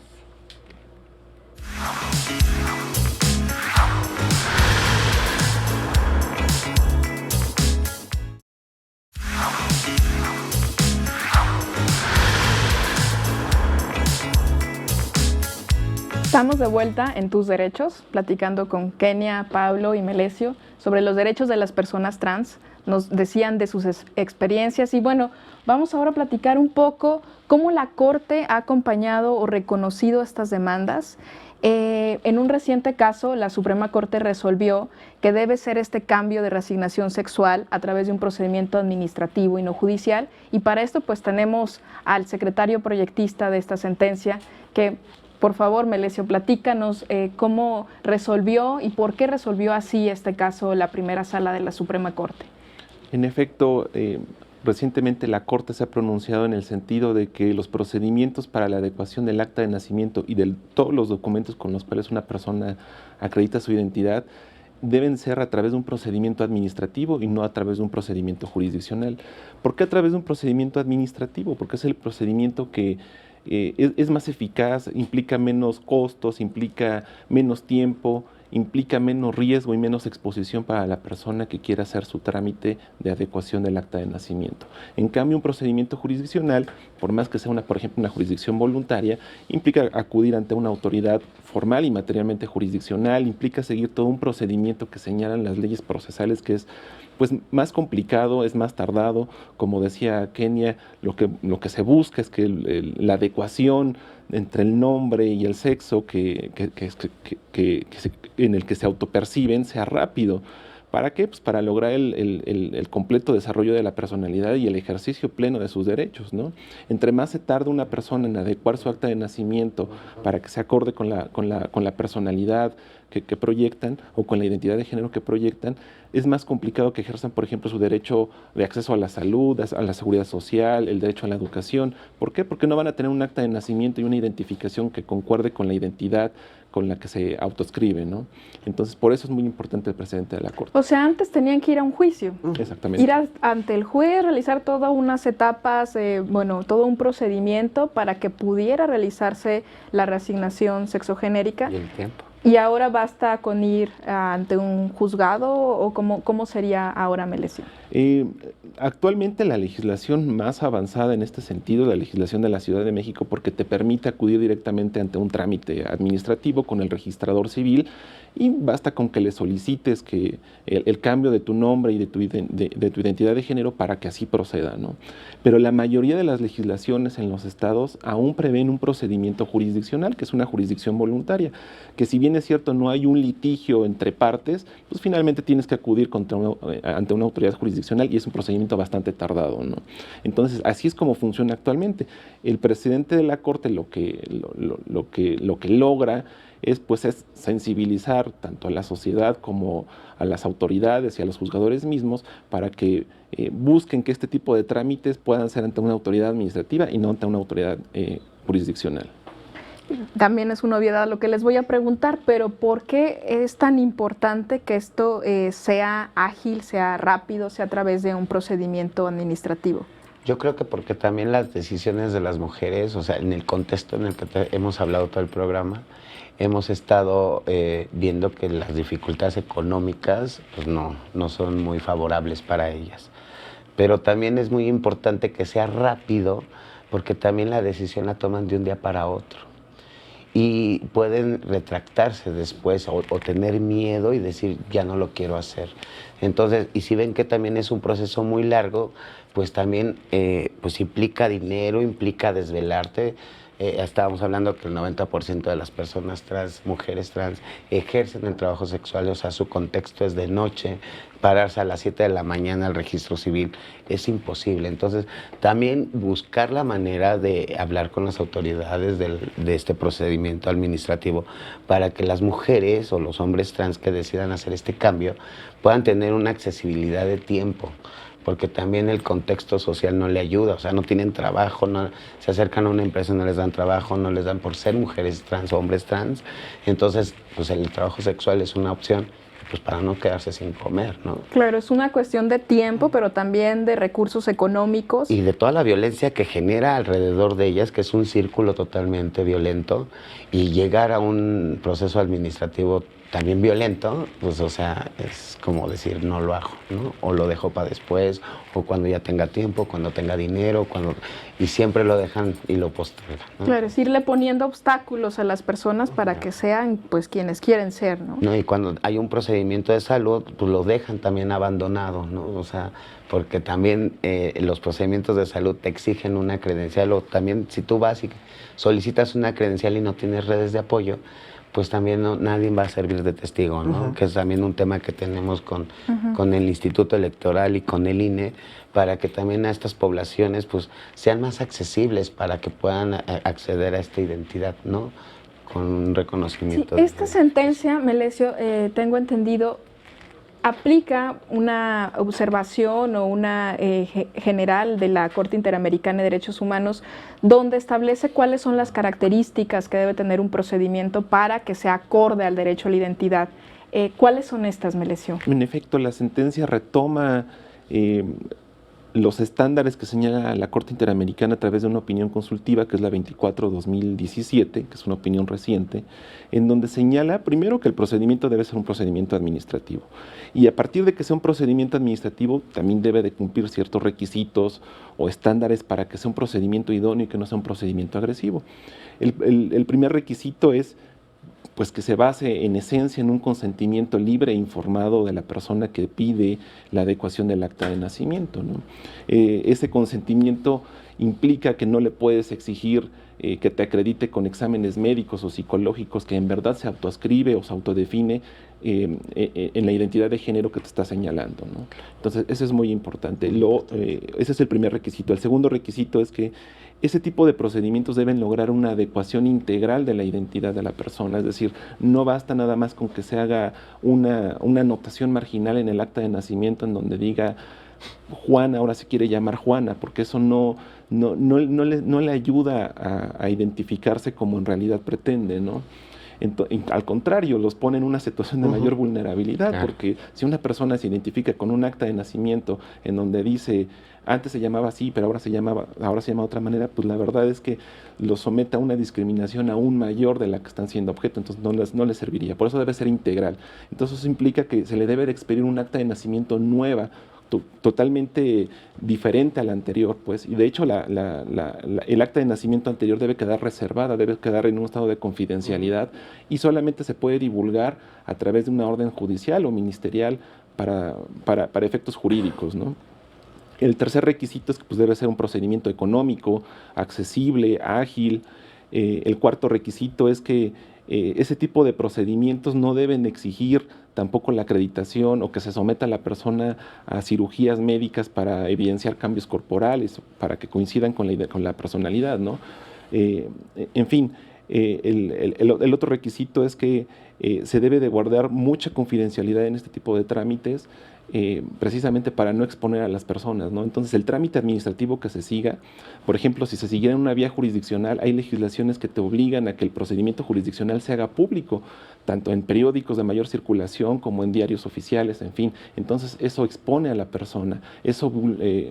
Estamos de vuelta en Tus Derechos, platicando con Kenia, Pablo y Melesio sobre los derechos de las personas trans. Nos decían de sus experiencias y bueno, vamos ahora a platicar un poco cómo la Corte ha acompañado o reconocido estas demandas. En un reciente caso, la Suprema Corte resolvió que debe ser este cambio de reasignación sexual a través de un procedimiento administrativo y no judicial. Y para esto pues tenemos al secretario proyectista de esta sentencia que... Por favor, Melesio, platícanos cómo resolvió y por qué resolvió así este caso la primera sala de la Suprema Corte. En efecto, recientemente la Corte se ha pronunciado en el sentido de que los procedimientos para la adecuación del acta de nacimiento y de todos los documentos con los cuales una persona acredita su identidad deben ser a través de un procedimiento administrativo y no a través de un procedimiento jurisdiccional. ¿Por qué a través de un procedimiento administrativo? Porque es el procedimiento que es más eficaz, implica menos costos, implica menos tiempo, implica menos riesgo y menos exposición para la persona que quiera hacer su trámite de adecuación del acta de nacimiento. En cambio, un procedimiento jurisdiccional, por más que sea por ejemplo, una jurisdicción voluntaria, implica acudir ante una autoridad formal y materialmente jurisdiccional, implica seguir todo un procedimiento que señalan las leyes procesales, que es pues más complicado, es más tardado. Como decía Kenia, lo que se busca es que la adecuación entre el nombre y el sexo en el que se autoperciben sea rápido. ¿Para qué? Pues para lograr el completo desarrollo de la personalidad y el ejercicio pleno de sus derechos, ¿no? Entre más se tarda una persona en adecuar su acta de nacimiento para que se acorde con la personalidad que proyectan o con la identidad de género que proyectan, es más complicado que ejerzan, por ejemplo, su derecho de acceso a la salud, a la seguridad social, el derecho a la educación. ¿Por qué? Porque no van a tener un acta de nacimiento y una identificación que concuerde con la identidad con la que se autoescribe, ¿no? Entonces, por eso es muy importante el precedente de la Corte. O sea, antes tenían que ir a un juicio. Exactamente. Ir ante el juez, realizar todas unas etapas, todo un procedimiento para que pudiera realizarse la reasignación sexogenérica. Y el tiempo. ¿Y ahora basta con ir ante un juzgado o cómo sería ahora, Melesio? Actualmente la legislación más avanzada en este sentido, la legislación de la Ciudad de México, porque te permite acudir directamente ante un trámite administrativo con el registrador civil y basta con que le solicites que el cambio de tu nombre y de tu identidad de género para que así proceda, ¿no? Pero la mayoría de las legislaciones en los estados aún prevén un procedimiento jurisdiccional, que es una jurisdicción voluntaria, que si bien es cierto no hay un litigio entre partes, pues finalmente tienes que acudir ante una autoridad jurisdiccional y es un procedimiento bastante tardado, ¿no? Entonces, así es como funciona actualmente. El presidente de la Corte lo que logra es sensibilizar tanto a la sociedad como a las autoridades y a los juzgadores mismos para que busquen que este tipo de trámites puedan ser ante una autoridad administrativa y no ante una autoridad jurisdiccional. También es una obviedad lo que les voy a preguntar, pero ¿por qué es tan importante que esto sea ágil, sea rápido, sea a través de un procedimiento administrativo? Yo creo que porque también las decisiones de las mujeres, o sea, en el contexto en el que hemos hablado todo el programa, hemos estado viendo que las dificultades económicas pues no son muy favorables para ellas. Pero también es muy importante que sea rápido, porque también la decisión la toman de un día para otro. Y pueden retractarse después o tener miedo y decir, ya no lo quiero hacer. Entonces, y si ven que también es un proceso muy largo, pues también pues implica dinero, implica desvelarte. Estábamos hablando que el 90% de las personas trans, mujeres trans, ejercen el trabajo sexual, o sea, su contexto es de noche, pararse a las 7 de la mañana al registro civil es imposible. Entonces, también buscar la manera de hablar con las autoridades de este procedimiento administrativo para que las mujeres o los hombres trans que decidan hacer este cambio puedan tener una accesibilidad de tiempo, porque también el contexto social no le ayuda, o sea, no tienen trabajo, no, se acercan a una empresa, no les dan trabajo, no les dan por ser mujeres trans o hombres trans, entonces pues el trabajo sexual es una opción pues para no quedarse sin comer, ¿no? Claro, es una cuestión de tiempo, pero también de recursos económicos. Y de toda la violencia que genera alrededor de ellas, que es un círculo totalmente violento, y llegar a un proceso administrativo también violento, pues o sea, es como decir no lo hago, ¿no? O lo dejo para después, o cuando ya tenga tiempo, cuando tenga dinero, y siempre lo dejan y lo postergan, ¿no? Claro, es irle poniendo obstáculos a las personas para que sean pues quienes quieren ser, ¿no? ¿No? Y cuando hay un procedimiento de salud, pues lo dejan también abandonado, ¿no? O sea, porque también los procedimientos de salud te exigen una credencial, o también si tú vas y solicitas una credencial y no tienes redes de apoyo, pues también nadie va a servir de testigo, ¿no? Que es también un tema que tenemos con el Instituto Electoral y con el INE, para que también a estas poblaciones pues sean más accesibles para que puedan acceder a esta identidad, ¿no? Con un reconocimiento. Sí, esta sentencia, Melesio, tengo entendido, aplica una observación o una general de la Corte Interamericana de Derechos Humanos, donde establece cuáles son las características que debe tener un procedimiento para que sea acorde al derecho a la identidad. ¿Cuáles son estas, Melesio? En efecto, la sentencia retoma los estándares que señala la Corte Interamericana a través de una opinión consultiva, que es la 24/2017, que es una opinión reciente, en donde señala primero que el procedimiento debe ser un procedimiento administrativo. Y a partir de que sea un procedimiento administrativo, también debe de cumplir ciertos requisitos o estándares para que sea un procedimiento idóneo y que no sea un procedimiento agresivo. El primer requisito es pues que se base en esencia en un consentimiento libre e informado de la persona que pide la adecuación del acta de nacimiento, ¿no? Ese consentimiento implica que no le puedes exigir que te acredite con exámenes médicos o psicológicos que en verdad se autoascribe o se autodefine en la identidad de género que te está señalando, ¿no? Entonces, eso es muy importante. Ese es el primer requisito. El segundo requisito es que ese tipo de procedimientos deben lograr una adecuación integral de la identidad de la persona, es decir, no basta nada más con que se haga una anotación marginal en el acta de nacimiento en donde diga Juana, ahora se quiere llamar Juana, porque eso no le ayuda a identificarse como en realidad pretende, ¿no? Al contrario, los pone en una situación de mayor vulnerabilidad, porque si una persona se identifica con un acta de nacimiento en donde dice antes se llamaba así, pero ahora se llama de otra manera, pues la verdad es que los somete a una discriminación aún mayor de la que están siendo objeto, entonces no les serviría. Por eso debe ser integral. Entonces eso implica que se le debe de expedir un acta de nacimiento nueva, totalmente diferente a la anterior, pues, y de hecho el acta de nacimiento anterior debe quedar reservada, debe quedar en un estado de confidencialidad y solamente se puede divulgar a través de una orden judicial o ministerial para efectos jurídicos, ¿no? El tercer requisito es que pues, debe ser un procedimiento económico, accesible, ágil. El cuarto requisito es que ese tipo de procedimientos no deben exigir tampoco la acreditación o que se someta a la persona a cirugías médicas para evidenciar cambios corporales, para que coincidan con la personalidad, ¿no? En fin, el otro requisito es que se debe de guardar mucha confidencialidad en este tipo de trámites, precisamente para no exponer a las personas, ¿no? Entonces, el trámite administrativo que se siga, por ejemplo, si se siguiera en una vía jurisdiccional, hay legislaciones que te obligan a que el procedimiento jurisdiccional se haga público, tanto en periódicos de mayor circulación como en diarios oficiales, en fin. Entonces, eso expone a la persona, eso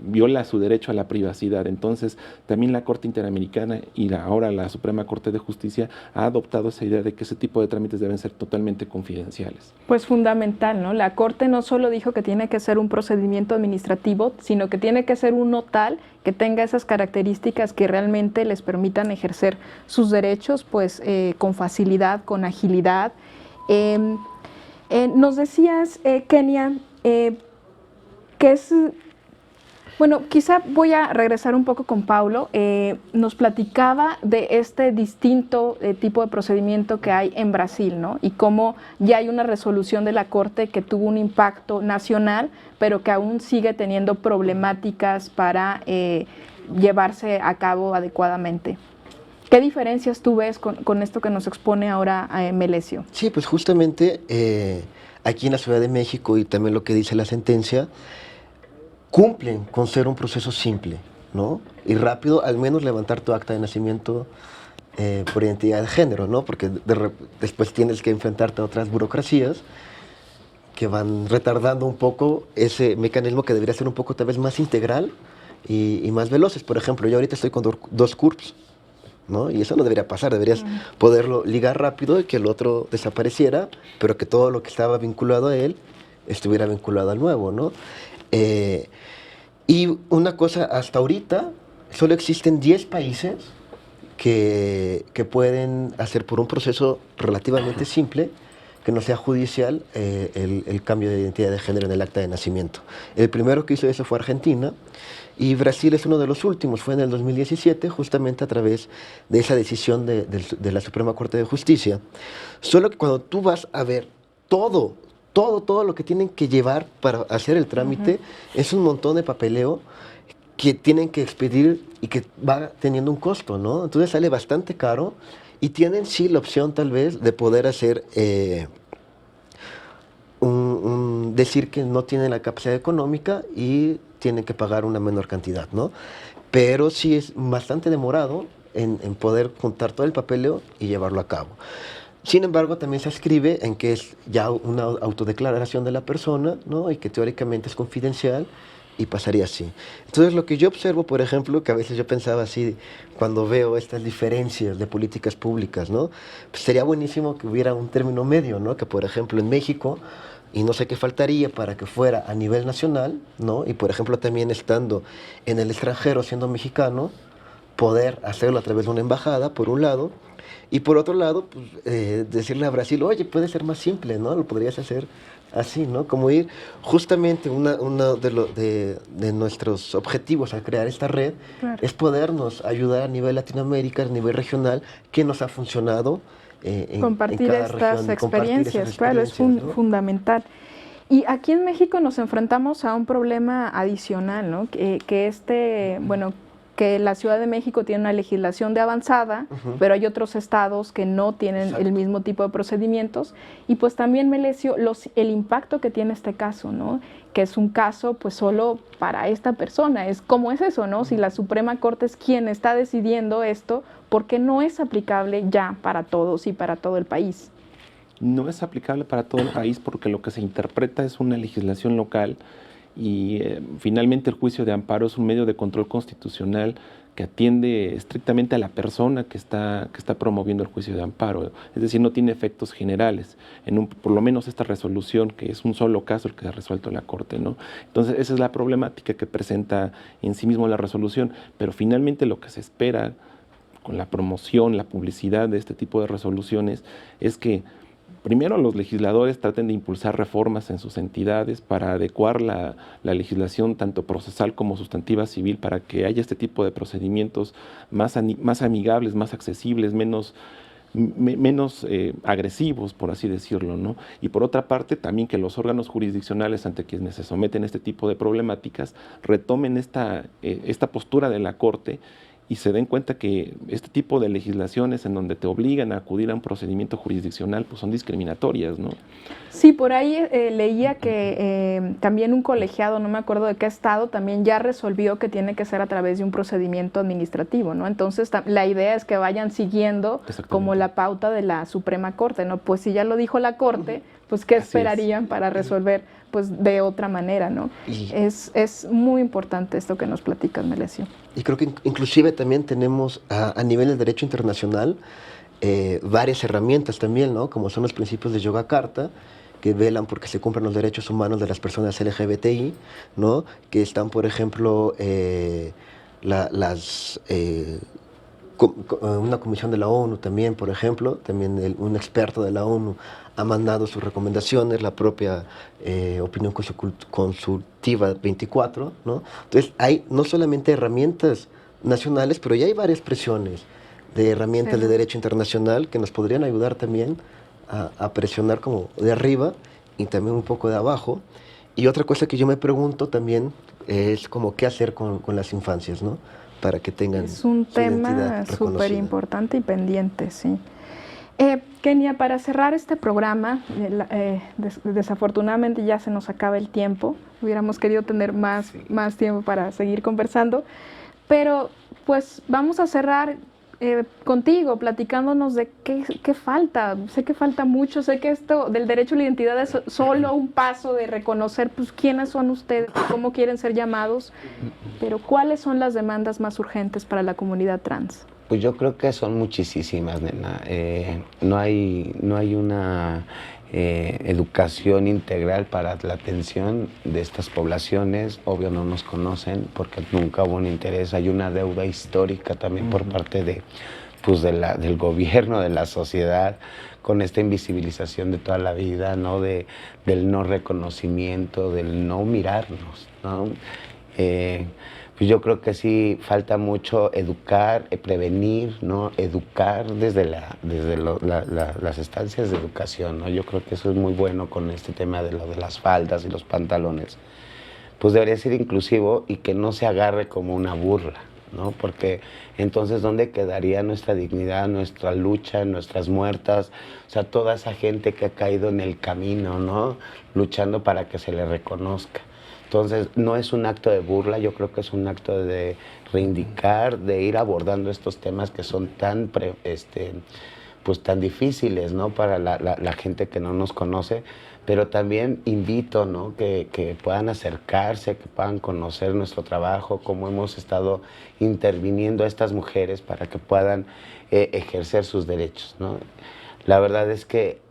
viola su derecho a la privacidad. Entonces, también la Corte Interamericana y ahora la Suprema Corte de Justicia ha adoptado esa idea de que ese tipo de trámites deben ser totalmente confidenciales. Pues fundamental, ¿no? La Corte no solo dijo que tiene que ser un procedimiento administrativo, sino que tiene que ser uno tal que tenga esas características que realmente les permitan ejercer sus derechos, pues con facilidad, con agilidad. Nos decías, Kenia, que es... Bueno, quizá voy a regresar un poco con Paulo. Nos platicaba de este distinto tipo de procedimiento que hay en Brasil, ¿no? Y cómo ya hay una resolución de la Corte que tuvo un impacto nacional, pero que aún sigue teniendo problemáticas para llevarse a cabo adecuadamente. ¿Qué diferencias tú ves con esto que nos expone ahora Melesio? Sí, pues justamente aquí en la Ciudad de México, y también lo que dice la sentencia, cumplen con ser un proceso simple, ¿no? Y rápido, al menos levantar tu acta de nacimiento por identidad de género, ¿no? Porque después tienes que enfrentarte a otras burocracias que van retardando un poco ese mecanismo que debería ser un poco tal vez más integral y más veloces. Por ejemplo, yo ahorita estoy con dos CURPS, ¿no? Y eso no debería pasar, deberías poderlo ligar rápido y que el otro desapareciera, pero que todo lo que estaba vinculado a él estuviera vinculado al nuevo, ¿no? Y una cosa, hasta ahorita solo existen 10 países que pueden hacer por un proceso relativamente simple, que no sea judicial, el cambio de identidad de género en el acta de nacimiento. El primero que hizo eso fue Argentina, y Brasil es uno de los últimos, fue en el 2017, justamente a través de esa decisión de la Suprema Corte de Justicia. Solo que cuando tú vas a ver todo lo que tienen que llevar para hacer el trámite, es un montón de papeleo que tienen que expedir y que va teniendo un costo, ¿no? Entonces sale bastante caro y tienen sí la opción tal vez de poder hacer, decir que no tienen la capacidad económica y tienen que pagar una menor cantidad, ¿no? Pero sí es bastante demorado en poder juntar todo el papeleo y llevarlo a cabo. Sin embargo, también se escribe en que es ya una autodeclaración de la persona, ¿no? Y que teóricamente es confidencial y pasaría así. Entonces, lo que yo observo, por ejemplo, que a veces yo pensaba así cuando veo estas diferencias de políticas públicas, ¿no? Pues sería buenísimo que hubiera un término medio, ¿no? Que, por ejemplo, en México, y no sé qué faltaría para que fuera a nivel nacional, ¿no? Y, por ejemplo, también estando en el extranjero, siendo mexicano, poder hacerlo a través de una embajada, por un lado, y por otro lado, pues, decirle a Brasil, oye, puede ser más simple, ¿no? Lo podrías hacer así, ¿no? Como ir, justamente uno de nuestros objetivos al crear esta red, claro, es podernos ayudar a nivel Latinoamérica, a nivel regional, que nos ha funcionado compartir en cada estas región, experiencias, claro, es ¿no? fundamental. Y aquí en México nos enfrentamos a un problema adicional, ¿no? Que la Ciudad de México tiene una legislación de avanzada, pero hay otros estados que no tienen Exacto, el mismo tipo de procedimientos. Y pues también, Melesio, el impacto que tiene este caso, ¿no? Que es un caso pues solo para esta persona. ¿Cómo es eso, no? Si la Suprema Corte es quien está decidiendo esto, ¿por qué no es aplicable ya para todos y para todo el país? No es aplicable para todo el país porque lo que se interpreta es una legislación local y finalmente el juicio de amparo es un medio de control constitucional que atiende estrictamente a la persona que está promoviendo el juicio de amparo, es decir, no tiene efectos generales, por lo menos esta resolución, que es un solo caso el que ha resuelto la Corte, ¿no? Entonces esa es la problemática que presenta en sí mismo la resolución, pero finalmente lo que se espera con la promoción, la publicidad de este tipo de resoluciones es que primero los legisladores traten de impulsar reformas en sus entidades para adecuar la legislación tanto procesal como sustantiva civil para que haya este tipo de procedimientos más amigables, más accesibles, menos agresivos, por así decirlo, ¿no? Y por otra parte, también que los órganos jurisdiccionales ante quienes se someten a este tipo de problemáticas retomen esta postura de la Corte y se den cuenta que este tipo de legislaciones en donde te obligan a acudir a un procedimiento jurisdiccional pues son discriminatorias, ¿no? Sí, por ahí leía que también un colegiado, no me acuerdo de qué estado, también ya resolvió que tiene que ser a través de un procedimiento administrativo, ¿no? Entonces la idea es que vayan siguiendo como la pauta de la Suprema Corte, ¿no? Pues si ya lo dijo la Corte, pues ¿qué esperarían para resolver pues de otra manera, ¿no? Es muy importante esto que nos platicas, Melesio. Y creo que inclusive también tenemos a nivel del derecho internacional varias herramientas también, ¿no? Como son los principios de Yogyakarta, que velan porque se cumplan los derechos humanos de las personas LGBTI, ¿no? Que están, por ejemplo, una comisión de la ONU también, por ejemplo, también un experto de la ONU ha mandado sus recomendaciones, la propia opinión consultiva 24, ¿no? Entonces hay no solamente herramientas nacionales, pero ya hay varias presiones de herramientas de derecho internacional que nos podrían ayudar también a presionar como de arriba y también un poco de abajo. Y otra cosa que yo me pregunto también es como qué hacer con las infancias, ¿no? Para que tengan es un tema súper importante y pendiente, sí. Kenia, para cerrar este programa, desafortunadamente ya se nos acaba el tiempo, hubiéramos querido tener más tiempo para seguir conversando, pero pues vamos a cerrar contigo, platicándonos de qué falta. Sé que falta mucho, sé que esto del derecho a la identidad es solo un paso de reconocer pues quiénes son ustedes, cómo quieren ser llamados, pero ¿cuáles son las demandas más urgentes para la comunidad trans? Pues yo creo que son muchísimas, nena. No hay una educación integral para la atención de estas poblaciones. Obvio no nos conocen porque nunca hubo un interés. Hay una deuda histórica también por parte del gobierno, de la sociedad, con esta invisibilización de toda la vida, ¿no? Del no reconocimiento, del no mirarnos, ¿no? Pues yo creo que sí falta mucho educar, prevenir, ¿no? Educar desde las estancias de educación, ¿no? Yo creo que eso es muy bueno con este tema de las faldas y los pantalones. Pues debería ser inclusivo y que no se agarre como una burla, ¿no? Porque entonces, ¿dónde quedaría nuestra dignidad, nuestra lucha, nuestras muertas? O sea, toda esa gente que ha caído en el camino, ¿no? Luchando para que se le reconozca. Entonces, no es un acto de burla, yo creo que es un acto de reivindicar, de ir abordando estos temas que son tan difíciles, ¿no? Para la gente que no nos conoce, pero también invito, ¿no? Que puedan acercarse, que puedan conocer nuestro trabajo, cómo hemos estado interviniendo a estas mujeres para que puedan ejercer sus derechos, ¿no? La verdad es que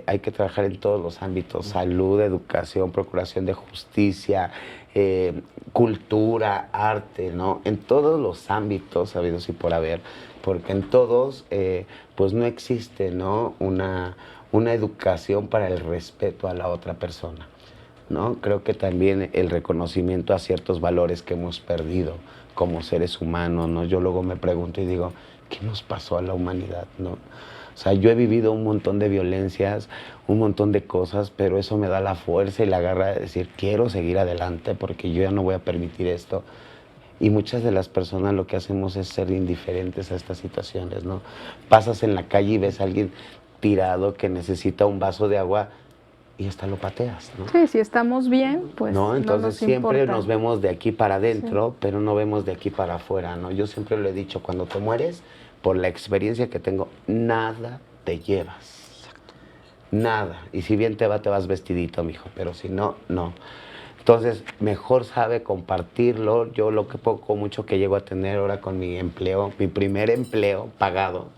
hay que trabajar en todos los ámbitos: salud, educación, procuración de justicia, cultura, arte, ¿no? En todos los ámbitos habidos y por haber, porque en todos pues no existe, ¿no? una educación para el respeto a la otra persona, ¿no? Creo que también el reconocimiento a ciertos valores que hemos perdido como seres humanos, ¿no? Yo luego me pregunto y digo, ¿qué nos pasó a la humanidad, no? O sea, yo he vivido un montón de violencias, un montón de cosas, pero eso me da la fuerza y la garra de decir, quiero seguir adelante porque yo ya no voy a permitir esto. Y muchas de las personas lo que hacemos es ser indiferentes a estas situaciones, ¿no? Pasas en la calle y ves a alguien tirado que necesita un vaso de agua y hasta lo pateas, ¿no? Sí, si estamos bien, pues no, entonces no nos siempre importa. nos vemos de aquí para adentro, sí, pero no vemos de aquí para afuera, ¿no? Yo siempre lo he dicho, cuando te mueres, por la experiencia que tengo, nada te llevas. Exacto. Nada. Y si bien te vas vestidito, mijo, pero si no, no. Entonces, mejor sabe compartirlo. Yo lo que poco, mucho que llego a tener ahora con mi empleo, mi primer empleo pagado,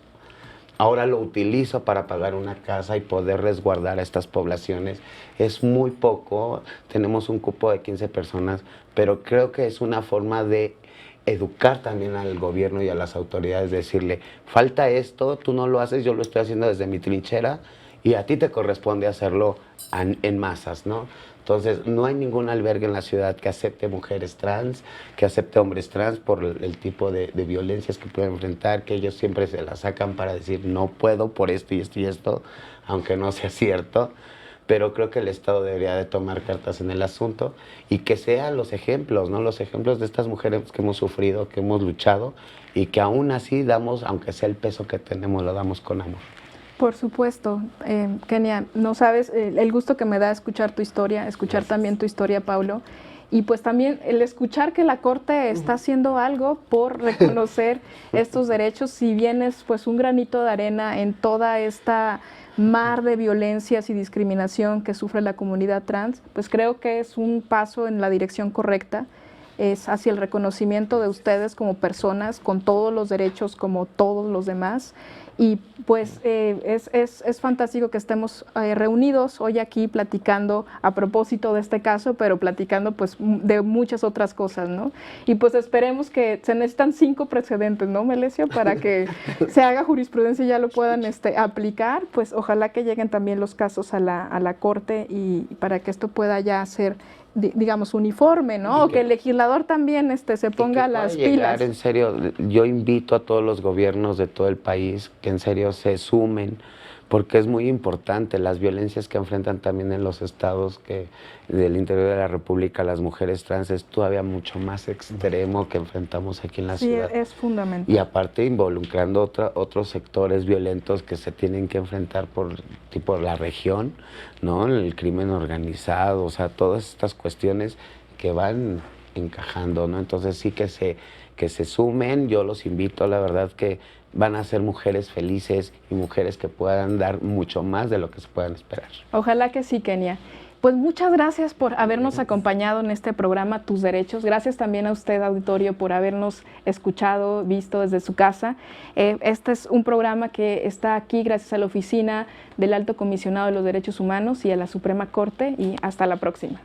ahora lo utilizo para pagar una casa y poder resguardar a estas poblaciones. Es muy poco, tenemos un cupo de 15 personas, pero creo que es una forma de educar también al gobierno y a las autoridades, decirle, falta esto, tú no lo haces, yo lo estoy haciendo desde mi trinchera y a ti te corresponde hacerlo en masas, ¿no? Entonces, no hay ningún albergue en la ciudad que acepte mujeres trans, que acepte hombres trans por el tipo de violencias que pueden enfrentar, que ellos siempre se la sacan para decir, no puedo por esto y esto y esto, aunque no sea cierto. pero creo que el Estado debería de tomar cartas en el asunto y que sean los ejemplos, ¿no? Los ejemplos de estas mujeres que hemos sufrido, que hemos luchado y que aún así damos, aunque sea el peso que tenemos, lo damos con amor. Por supuesto, Kenia, no sabes el gusto que me da escuchar tu historia, escuchar también tu historia, Paulo, y pues también el escuchar que la Corte está haciendo algo por reconocer estos derechos, si bien es pues un granito de arena en toda esta mar de violencias y discriminación que sufre la comunidad trans, pues creo que es un paso en la dirección correcta. Es hacia el reconocimiento de ustedes como personas con todos los derechos como todos los demás. Y pues es fantástico que estemos reunidos hoy aquí platicando a propósito de este caso, pero platicando pues de muchas otras cosas, ¿no? Y pues esperemos que se necesitan 5 precedentes, ¿no, Melesio? Para que se haga jurisprudencia y ya lo puedan aplicar, pues ojalá que lleguen también los casos a la Corte y para que esto pueda ya ser, digamos, uniforme, ¿no? O que el legislador también se ponga las pilas. En serio, yo invito a todos los gobiernos de todo el país que en serio se sumen, porque es muy importante las violencias que enfrentan también en los estados del interior de la República las mujeres trans es todavía mucho más extremo que enfrentamos aquí en la ciudad. Sí, es fundamental. Y aparte involucrando otros sectores violentos que se tienen que enfrentar por la región, ¿no? El crimen organizado, o sea, todas estas cuestiones que van encajando, ¿no? Entonces sí que se sumen, yo los invito, la verdad que van a ser mujeres felices y mujeres que puedan dar mucho más de lo que se puedan esperar. Ojalá que sí, Kenia. Pues muchas gracias por habernos acompañado en este programa Tus Derechos. Gracias también a usted, auditorio, por habernos escuchado, visto desde su casa. Este es un programa que está aquí gracias a la Oficina del Alto Comisionado de los Derechos Humanos y a la Suprema Corte, y hasta la próxima.